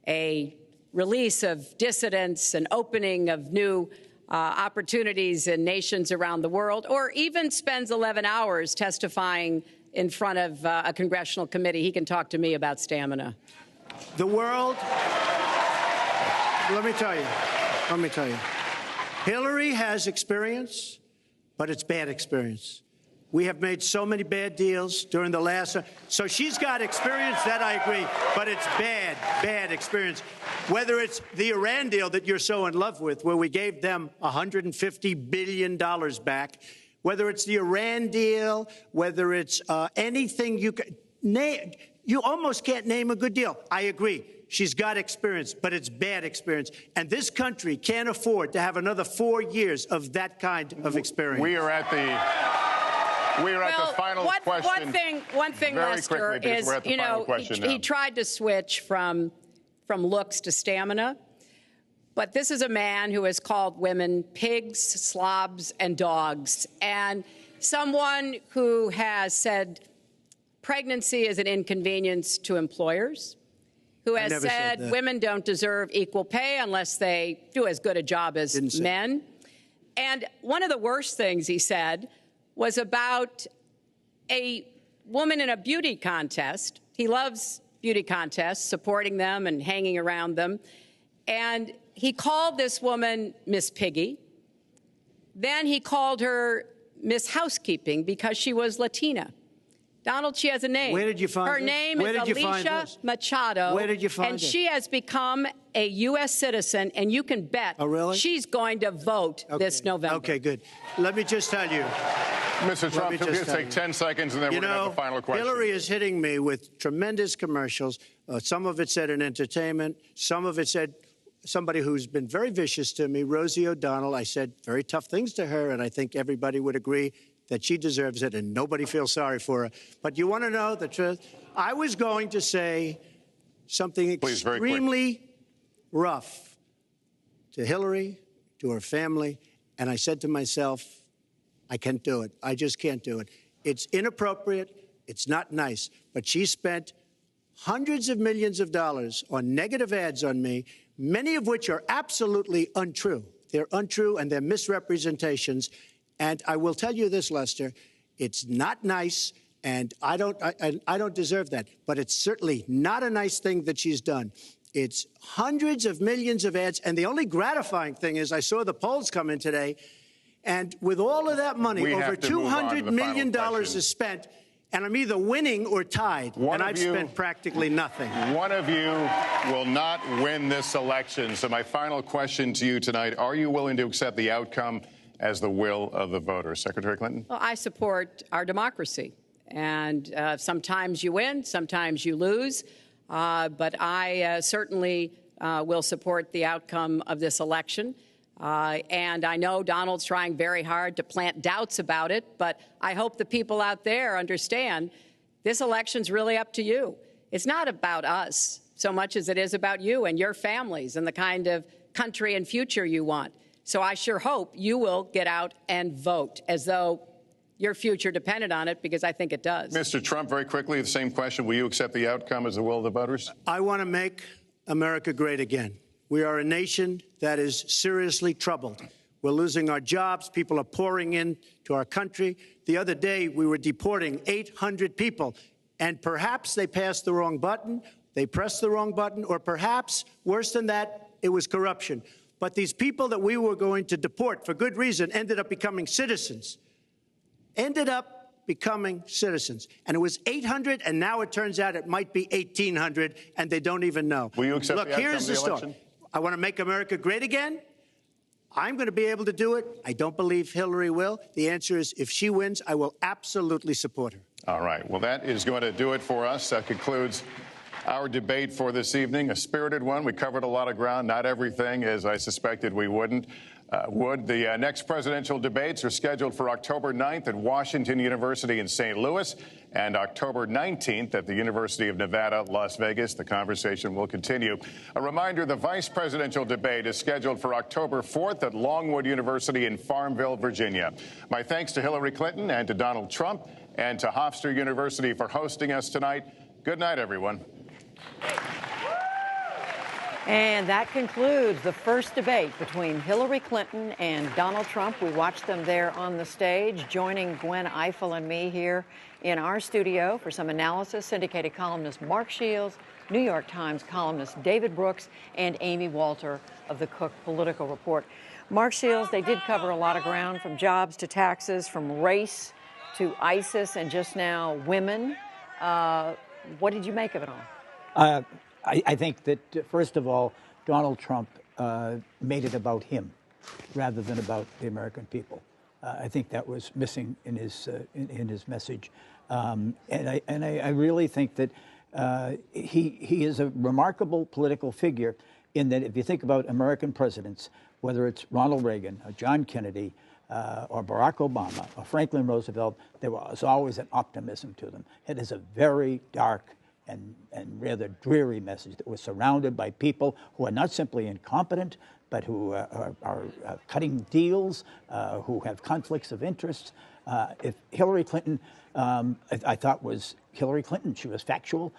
a release of dissidents, an opening of new opportunities in nations around the world, or even spends 11 hours testifying in front of a congressional committee, he can talk to me about stamina. The world, let me tell you, Hillary has experience, but it's bad experience. We have made so many bad deals during the last. So she's got experience, that I agree, but it's bad experience. Whether it's the Iran deal that you're so in love with, where we gave them $150 billion back, whether it's the Iran deal, whether it's anything you can name, you almost can't name a good deal. I agree. She's got experience, but it's bad experience. And this country can't afford to have another 4 years of that kind of experience. We are at the final question. One thing, Lester, is, you know, he tried to switch from looks to stamina. But this is a man who has called women pigs, slobs, and dogs, and someone who has said pregnancy is an inconvenience to employers, who has said women don't deserve equal pay unless they do as good a job as men. And one of the worst things he said was about a woman in a beauty contest. He loves beauty contests, supporting them and hanging around them. And he called this woman Miss Piggy. Then he called her Miss Housekeeping because she was Latina. Donald, she has a name. Where did you find her this? name Where is did you find Alicia this? Machado. Where did you find and it? she has become a U.S. citizen, and you can bet she's going to vote this November. Okay, good. Let me just tell you. Mr. Trump, we'll take 10 seconds, and then we're going to have the final question. Hillary is hitting me with tremendous commercials. Some of it said in entertainment. Some of it said somebody who's been very vicious to me, Rosie O'Donnell. I said very tough things to her, and I think everybody would agree that she deserves it, and nobody feels sorry for her. But you want to know the truth? I was going to say something extremely rough to Hillary, to her family, and I said to myself, I can't do it. I just can't do it. It's inappropriate. It's not nice. But she spent hundreds of millions of dollars on negative ads on me, many of which are absolutely untrue. They're untrue and they're misrepresentations. And I will tell you this, Lester, it's not nice, and I don't deserve that. But it's certainly not a nice thing that she's done. It's hundreds of millions of ads, and the only gratifying thing is I saw the polls come in today, and with all of that money, over $200 million is spent, and I'm either winning or tied, and I've spent practically nothing. One of you will not win this election. So my final question to you tonight, are you willing to accept the outcome as the will of the voters? Secretary Clinton? Well, I support our democracy. And sometimes you win, sometimes you lose. But I certainly will support the outcome of this election. And I know Donald's trying very hard to plant doubts about it, but I hope the people out there understand this election's really up to you. It's not about us so much as it is about you and your families and the kind of country and future you want. So I sure hope you will get out and vote as though your future depended on it, because I think it does. Mr. Trump, very quickly, the same question. Will you accept the outcome as the will of the voters? I want to make America great again. We are a nation that is seriously troubled. We're losing our jobs. People are pouring into our country. The other day, we were deporting 800 people, and perhaps they passed the wrong button, they pressed the wrong button, or perhaps, worse than that, it was corruption. But these people that we were going to deport for good reason ended up becoming citizens. And it was 800, and now it turns out it might be 1,800, and they don't even know. Will you accept Look, the outcome here's of the the story. election? I want to make America great again. I'm going to be able to do it. I don't believe Hillary will. The answer is, if she wins, I will absolutely support her. All right. Well, that is going to do it for us. That concludes our debate for this evening. A spirited one. We covered a lot of ground, not everything, as I suspected we wouldn't. The next presidential debates are scheduled for October 9th at Washington University in St. Louis and October 19th at the University of Nevada, Las Vegas. The conversation will continue. A reminder, the vice presidential debate is scheduled for October 4th at Longwood University in Farmville, Virginia. My thanks to Hillary Clinton and to Donald Trump and to Hofstra University for hosting us tonight. Good night, everyone. And that concludes the first debate between Hillary Clinton and Donald Trump. We watched them there on the stage, joining Gwen Ifill and me here in our studio for some analysis. Syndicated columnist Mark Shields, New York Times columnist David Brooks, and Amy Walter of the Cook Political Report. Mark Shields, they did cover a lot of ground, from jobs to taxes, from race to ISIS and just now women. What did you make of it all? I think that, first of all, Donald Trump made it about him rather than about the American people. I think that was missing in his message. And I really think that he is a remarkable political figure in that if you think about American presidents, whether it's Ronald Reagan or John Kennedy or Barack Obama or Franklin Roosevelt, there was always an optimism to them. It is a very dark and rather dreary message that was surrounded by people who are not simply incompetent, but who are cutting deals, who have conflicts of interest. If Hillary Clinton, I thought was Hillary Clinton. She was factual.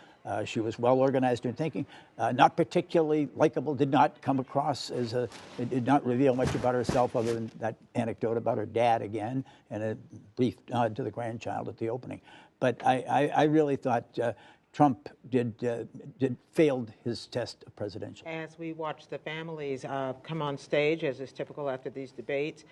She was well organized in thinking. Not particularly likable. Did not come across as did not reveal much about herself other than that anecdote about her dad again and a brief nod to the grandchild at the opening. But I really thought Trump failed his test of presidential. As we watch the families come on stage, as is typical after these debates,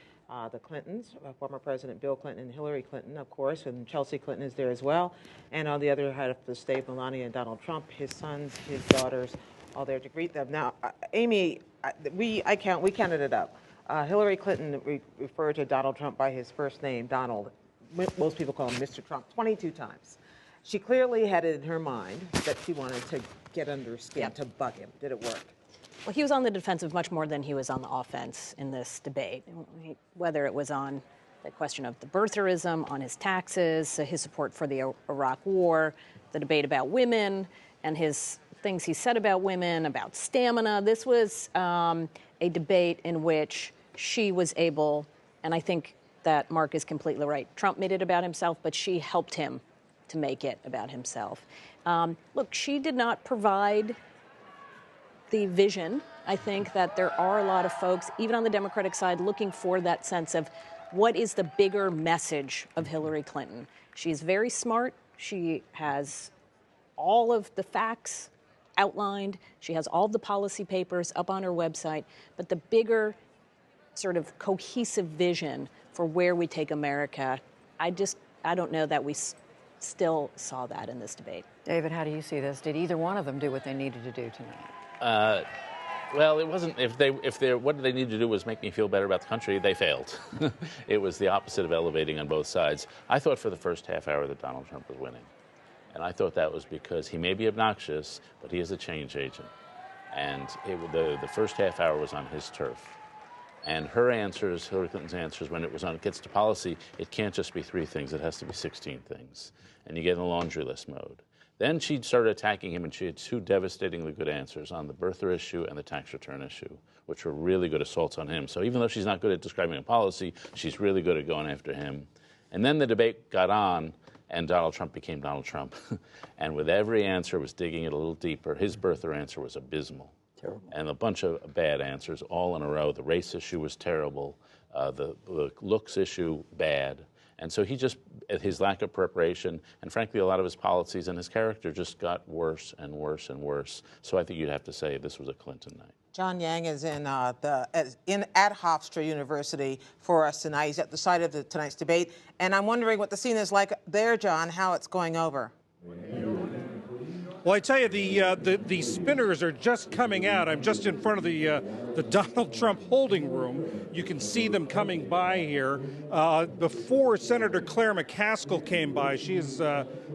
the Clintons, former President Bill Clinton and Hillary Clinton, of course, and Chelsea Clinton is there as well. And on the other side of the stage, Melania and Donald Trump, his sons, his daughters, all there to greet them. Now, Amy, we counted it up. Hillary Clinton referred to Donald Trump by his first name, Donald. Most people call him Mr. Trump, 22 times. She clearly had it in her mind that she wanted to get under his skin, to bug him. Did it work? Well, he was on the defensive much more than he was on the offense in this debate, whether it was on the question of the birtherism, on his taxes, his support for the Iraq War, the debate about women, and his things he said about women, about stamina. This was a debate in which she was able, and I think that Mark is completely right. Trump made it about himself, but she helped him to make it about himself. Look, she did not provide the vision. I think that there are a lot of folks, even on the Democratic side, looking for that sense of what is the bigger message of Hillary Clinton. She's very smart. She has all of the facts outlined. She has all of the policy papers up on her website. But the bigger sort of cohesive vision for where we take America, I don't know that we still saw that in this debate. David, how do you see this? Did either one of them do what they needed to do tonight? Well, it wasn't. What they needed to do was make me feel better about the country. They failed. It was the opposite of elevating on both sides. I thought for the first half hour that Donald Trump was winning, and I thought that was because he may be obnoxious, but he is a change agent, and the first half hour was on his turf. And her answers, Hillary Clinton's answers, when it gets to policy, it can't just be 3 things. It has to be 16 things. And you get in the laundry list mode. Then she started attacking him, and she had 2 devastatingly good answers on the birther issue and the tax return issue, which were really good assaults on him. So even though she's not good at describing a policy, she's really good at going after him. And then the debate got on, and Donald Trump became Donald Trump. And with every answer, was digging it a little deeper. His birther answer was abysmal. Terrible. And a bunch of bad answers all in a row. The race issue was terrible. The looks issue, bad. And so his lack of preparation, and frankly, a lot of his policies and his character just got worse and worse and worse. So I think you'd have to say this was a Clinton night. John Yang is at Hofstra University for us tonight. He's at the site of tonight's debate. And I'm wondering what the scene is like there, John, how it's going over. Well, I tell you, the spinners are just coming out. I'm just in front of the Donald Trump holding room. You can see them coming by here. Before Senator Claire McCaskill came by, she is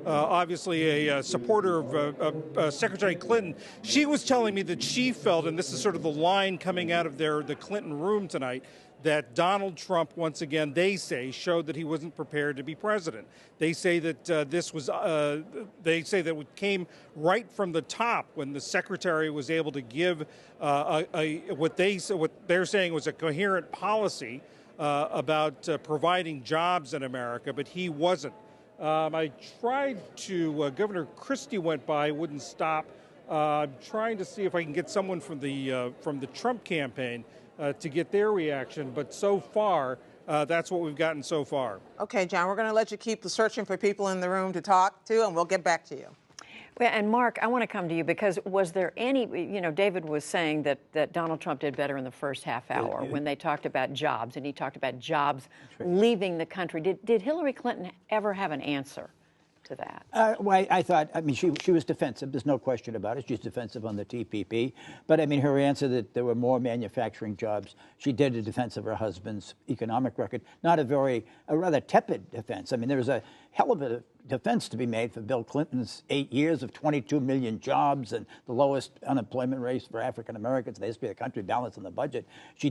obviously a supporter of Secretary Clinton. She was telling me that she felt, and this is sort of the line coming out of the Clinton room tonight, that Donald Trump, once again, they say, showed that he wasn't prepared to be president. They say that it came right from the top when the secretary was able to give what they're saying was a coherent policy about providing jobs in America, but he wasn't. I tried to, Governor Christie went by, wouldn't stop. I'm trying to see if I can get someone from the Trump campaign to get their reaction, but so far, that's what we've gotten so far. Okay, John, we're going to let you keep searching for people in the room to talk to, and we'll get back to you. Well, and Mark, I want to come to you because was there any, David was saying that Donald Trump did better in the first half hour when they talked about jobs, and he talked about jobs leaving the country. Did Hillary Clinton ever have an answer to that? Well, I mean, she was defensive. There's no question about it. She's defensive on the TPP. But I mean, her answer that there were more manufacturing jobs, she did a defense of her husband's economic record. Not a rather tepid defense. I mean, there was a hell of a defense to be made for Bill Clinton's 8 years of 22 million jobs and the lowest unemployment rate for African Americans in the history of the country, balance in the budget. She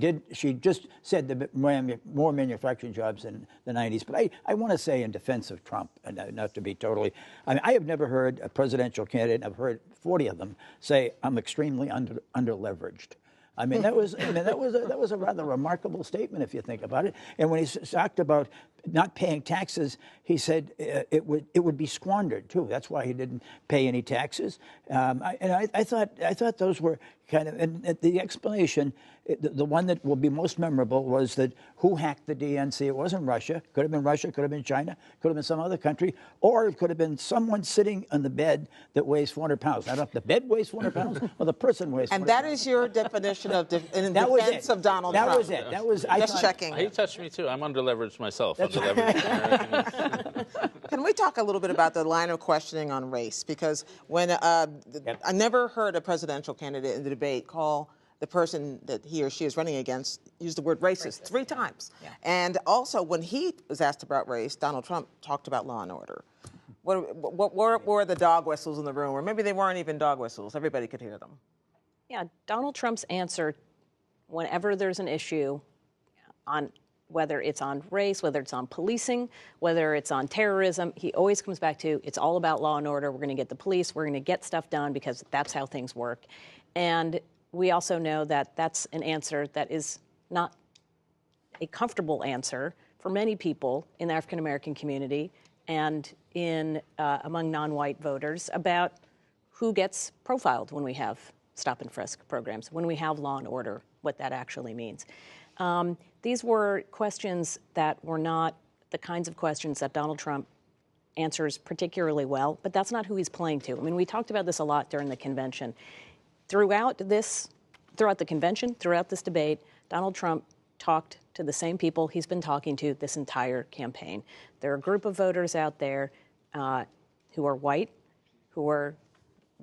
just said the more manufacturing jobs in the 90s. But I want to say in defense of Trump, and not to be totally, I mean, I have never heard a presidential candidate, I've heard 40 of them, say, I'm extremely under-leveraged. I mean, that was a rather remarkable statement if you think about it. And when he talked about not paying taxes, he said it would be squandered too. That's why he didn't pay any taxes. I thought those were kind of, and the explanation, the one that will be most memorable was that who hacked the DNC? It wasn't Russia. Could have been Russia. Could have been China. Could have been some other country, or it could have been someone sitting on the bed that weighs 400 pounds. I don't know if the bed weighs 400 pounds or the person weighs 400 And that pounds. is your definition of in That was defense it. of Donald That Trump. was it. That was just checking. He touched me too. I'm under-leveraged myself. Can we talk a little bit about the line of questioning on race? Because when I never heard a presidential candidate in the debate call the person that he or she is running against use the word racist 3 times. Yeah. And also, when he was asked about race, Donald Trump talked about law and order. What were the dog whistles in the room? Or maybe they weren't even dog whistles. Everybody could hear them. Yeah, Donald Trump's answer, whenever there's an issue on whether it's on race, whether it's on policing, whether it's on terrorism, he always comes back to, it's all about law and order. We're going to get the police. We're going to get stuff done because that's how things work. And we also know that that's an answer that is not a comfortable answer for many people in the African-American community and in among non-white voters about who gets profiled when we have stop and frisk programs, when we have law and order, what that actually means. These were questions that were not the kinds of questions that Donald Trump answers particularly well, but that's not who he's playing to. I mean, we talked about this a lot during the convention. Throughout the convention, throughout this debate, Donald Trump talked to the same people he's been talking to this entire campaign. There are a group of voters out there who are white, who are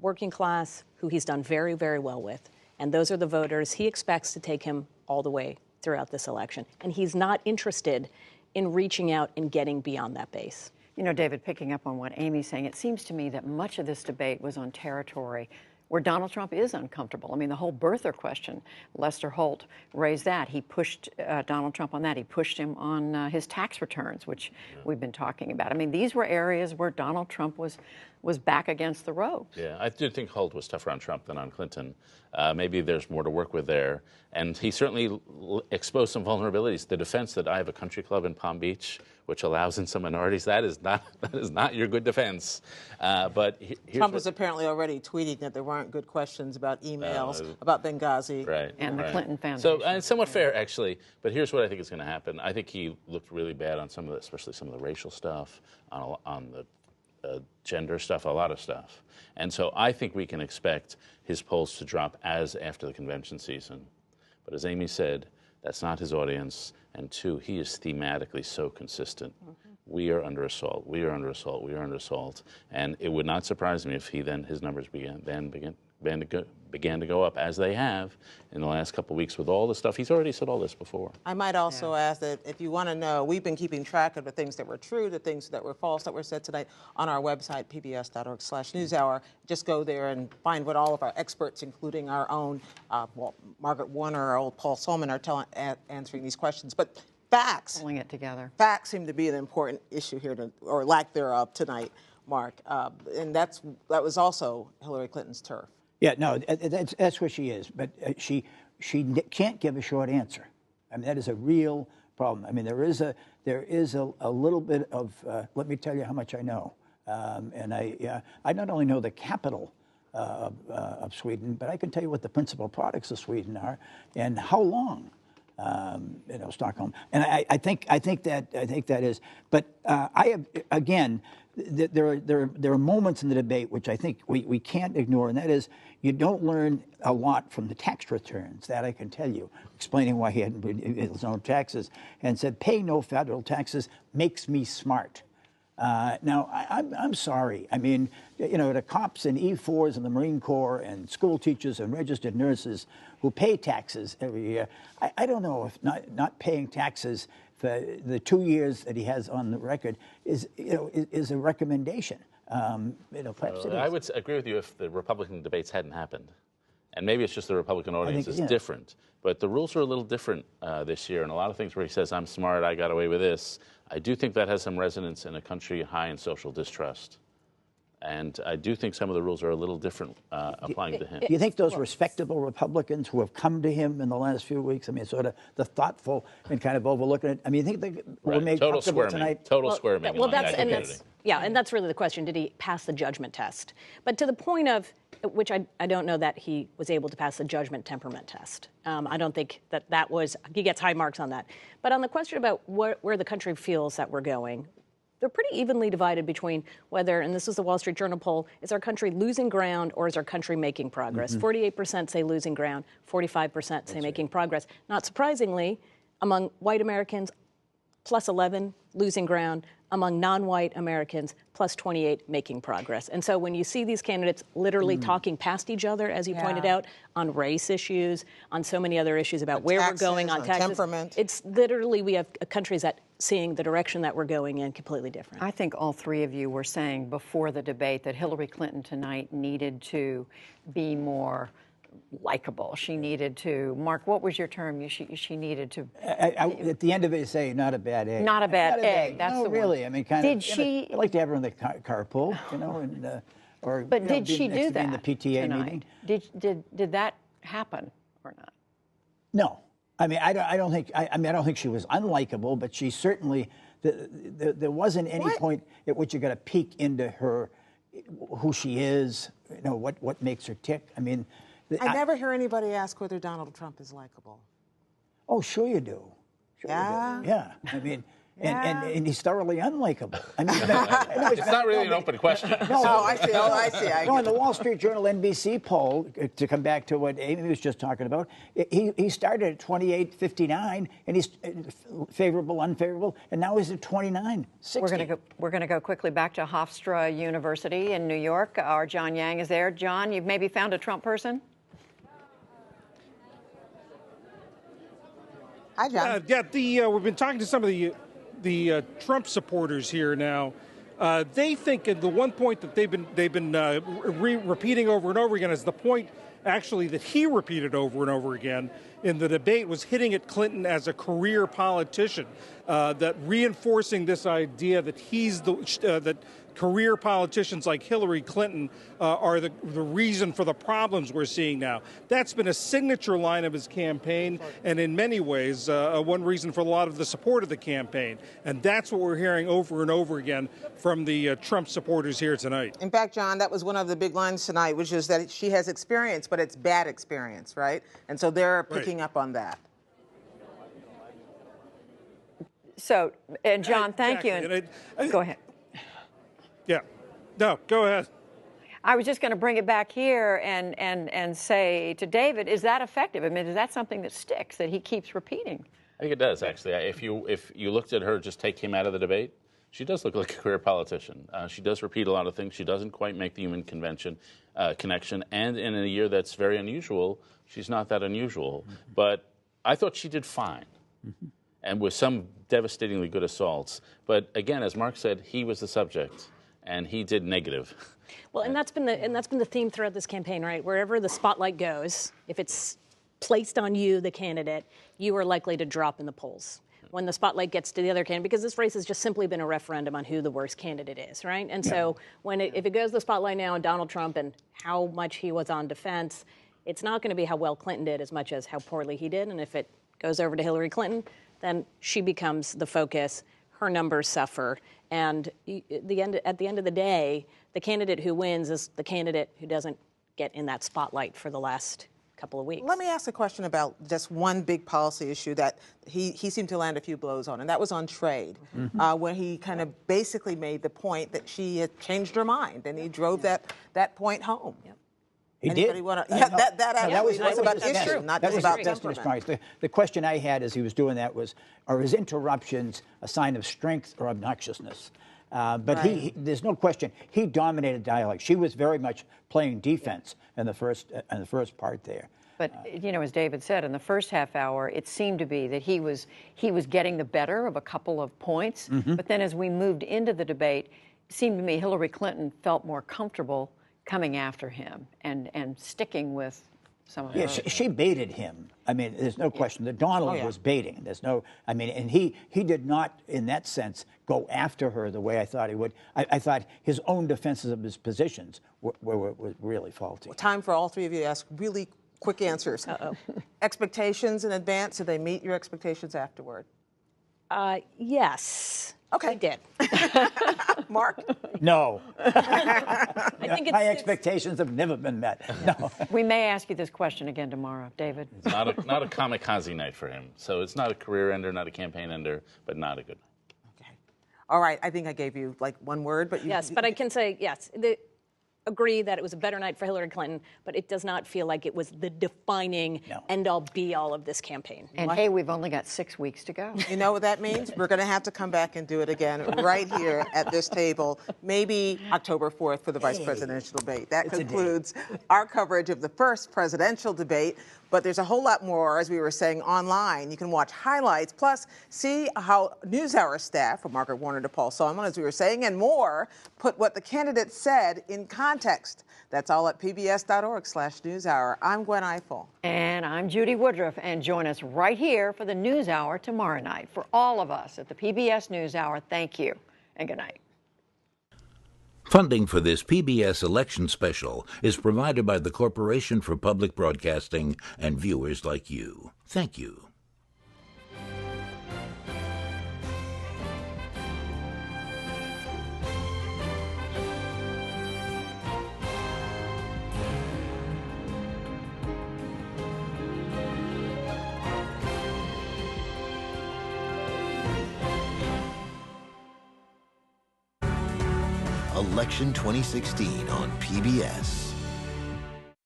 working class, who he's done very, very well with. And those are the voters he expects to take him all the way throughout this election. And he's not interested in reaching out and getting beyond that base. You know, David, picking up on what Amy's saying, it seems to me that much of this debate was on territory where Donald Trump is uncomfortable. I mean, the whole birther question, Lester Holt raised that. He pushed Donald Trump on that. He pushed him on his tax returns, which we've been talking about. I mean, these were areas where Donald Trump was back against the ropes. Yeah, I do think Holt was tougher on Trump than on Clinton. Maybe there's more to work with there. And he certainly exposed some vulnerabilities. The defense that I have a country club in Palm Beach, which allows in some minorities, that is not your good defense. But Trump is apparently already tweeting that there weren't good questions about emails, about Benghazi. Right. And the Clinton Foundation. So, and somewhat fair, actually. But here's what I think is going to happen. I think he looked really bad on some of the, especially some of the racial stuff, on the gender stuff, a lot of stuff. And so I think we can expect his polls to drop after the convention season. But as Amy said, that's not his audience. And 2, he is thematically so consistent. Mm-hmm. We are under assault. We are under assault. We are under assault. And it would not surprise me if his numbers began to go up as they have in the last couple of weeks with all the stuff. He's already said all this before. I might also ask that if you want to know, we've been keeping track of the things that were true, the things that were false that were said tonight on our website, pbs.org/newshour. Just go there and find what all of our experts, including our own Margaret Warner, our old Paul Solman, are answering these questions. But facts. Pulling it together. Facts seem to be an important issue here, or lack thereof tonight, Mark. And that was also Hillary Clinton's turf. Yeah, no, that's where she is. But she can't give a short answer. I mean, that is a real problem. I mean, there is a little bit of let me tell you how much I know. And I not only know the capital of Sweden, but I can tell you what the principal products of Sweden are and how long Stockholm. And I think that is. But I have, again, there are moments in the debate which I think we can't ignore, and that is you don't learn a lot from the tax returns. That I can tell you, explaining why he hadn't paid his own taxes, and said pay no federal taxes makes me smart. Now, I'm sorry. I mean, the cops and E4s and the Marine Corps and school teachers and registered nurses who pay taxes every year, I don't know if not paying taxes for the 2 years that he has on the record is a recommendation. Perhaps it is. I would agree with you if the Republican debates hadn't happened. And maybe it's just the Republican audience is different. But the rules are a little different this year. And a lot of things where he says, I'm smart, I got away with this. I do think that has some resonance in a country high in social distrust. And I do think some of the rules are a little different applying to him. Do you think those respectable Republicans who have come to him in the last few weeks, I mean, sort of the thoughtful and kind of overlooking it, I mean, you think they were made comfortable tonight? Total squirming. Well, that's really the question. Did he pass the judgment test? But to the point of, which I don't know that he was able to pass the judgment temperament test. I don't think that was, he gets high marks on that. But on the question about where the country feels that we're going, they're pretty evenly divided between whether, and this is the Wall Street Journal poll, is our country losing ground or is our country making progress? 48% say losing ground, 45% say making progress. Not surprisingly, among white Americans, plus 11 losing ground, among non-white Americans, plus 28 making progress. And so when you see these candidates literally talking past each other, as you pointed out, on race issues, on so many other issues about where we're going on taxes, temperament. It's literally, we have countries that seeing the direction that we're going in completely different. I think all three of you were saying before the debate that Hillary Clinton tonight needed to be more likable. She needed to, Mark, what was your term? She needed to. At the end of it, you say, not a bad egg. Not a bad egg. That's no, the really. one. I mean, kind did of. She? I'd like to have her in the carpool, and or. But did she do that in the PTA tonight? meeting? Did that happen or not? No. I mean, I don't think. I mean, I don't think she was unlikable, but she certainly. There wasn't any point at which you got to peek into her, who she is. What makes her tick. I mean. I never hear anybody ask whether Donald Trump is likable. Oh, sure you do. Sure you do. Yeah. I mean, and he's thoroughly unlikable. I mean, it's not really an open question. No, I see. No, in the Wall Street Journal NBC poll, to come back to what Amy was just talking about, he started at 28.59, and he's favorable, unfavorable, and now he's at 29.60. We're going to go quickly back to Hofstra University in New York. Our John Yang is there. John, you've maybe found a Trump person? Hi, John. We've been talking to some of the Trump supporters here now. They think at the one point that they've been repeating over and over again is the point actually that he repeated over and over again in the debate was hitting at Clinton as a career politician, that reinforcing this idea that he's that career politicians like Hillary Clinton are the reason for the problems we're seeing now. That's been a signature line of his campaign, and in many ways, one reason for a lot of the support of the campaign. And that's what we're hearing over and over again from the Trump supporters here tonight. In fact, John, that was one of the big lines tonight, which is that she has experience, but it's bad experience, right? And so they're picking up on that. So, and John, thank you. And go ahead. Yeah. No, go ahead. I was just going to bring it back here and say to David, is that effective? I mean, is that something that sticks, that he keeps repeating? I think it does, actually. If you looked at her, just take him out of the debate, she does look like a career politician. She does repeat a lot of things. She doesn't quite make the human connection. And in a year that's very unusual, she's not that unusual. Mm-hmm. But I thought she did fine. Mm-hmm. And with some devastatingly good assaults. But again, as Mark said, he was the subject. And he did negative. Well, and that's been the theme throughout this campaign, right? Wherever the spotlight goes, if it's placed on you, the candidate, you are likely to drop in the polls. When the spotlight gets to the other candidate, because this race has just simply been a referendum on who the worst candidate is, right? And so if it goes the spotlight now on Donald Trump and how much he was on defense, it's not going to be how well Clinton did as much as how poorly he did. And if it goes over to Hillary Clinton, then she becomes the focus. Her numbers suffer. And at the end of the day, the candidate who wins is the candidate who doesn't get in that spotlight for the last couple of weeks. Let me ask a question about just one big policy issue that he seemed to land a few blows on, and that was on trade, where he kind of basically made the point that she had changed her mind, and he drove that point home. Yep. He Anybody did. Wanna, yeah, that actually was about his issue, not just about temperament. The question I had as he was doing that was, are his interruptions a sign of strength or obnoxiousness? But there's no question, he dominated dialogue. She was very much playing defense in the first part there. But, you know, as David said, in the first half hour, it seemed to be that he was getting the better of a couple of points. But then as we moved into the debate, it seemed to me Hillary Clinton felt more comfortable coming after him and sticking with some of her. Yeah, she baited him. I mean, there's no question that Donald was baiting. There's no, I mean, and he did not, in that sense, go after her the way I thought he would. I thought his own defenses of his positions were really faulty. Time for all three of you to ask really quick answers. Expectations in advance, did they meet your expectations afterward? Yes. Okay. I did. Mark? No. I think my expectations have never been met. No. We may ask you this question again tomorrow, David. It's not a kamikaze night for him. So it's not a career ender, not a campaign ender, but not a good night. Okay. All right. I think I gave you like one word, but you... Yes, but I can say, yes, agree that it was a better night for Hillary Clinton, but it does not feel like it was the defining end-all, be-all of this campaign. And hey, we've only got 6 weeks to go. You know what that means? We're going to have to come back and do it again right here at this table, maybe October 4th for the vice presidential debate. That concludes our coverage of the first presidential debate. But there's a whole lot more, as we were saying, online. You can watch highlights, plus see how NewsHour staff, from Margaret Warner to Paul Solomon, as we were saying, and more, put what the candidates said in context. That's all at pbs.org/newshour. I'm Gwen Ifill. And I'm Judy Woodruff. And join us right here for the NewsHour tomorrow night. For all of us at the PBS NewsHour, thank you and good night. Funding for this PBS election special is provided by the Corporation for Public Broadcasting and viewers like you. Thank you. Election 2016 on PBS.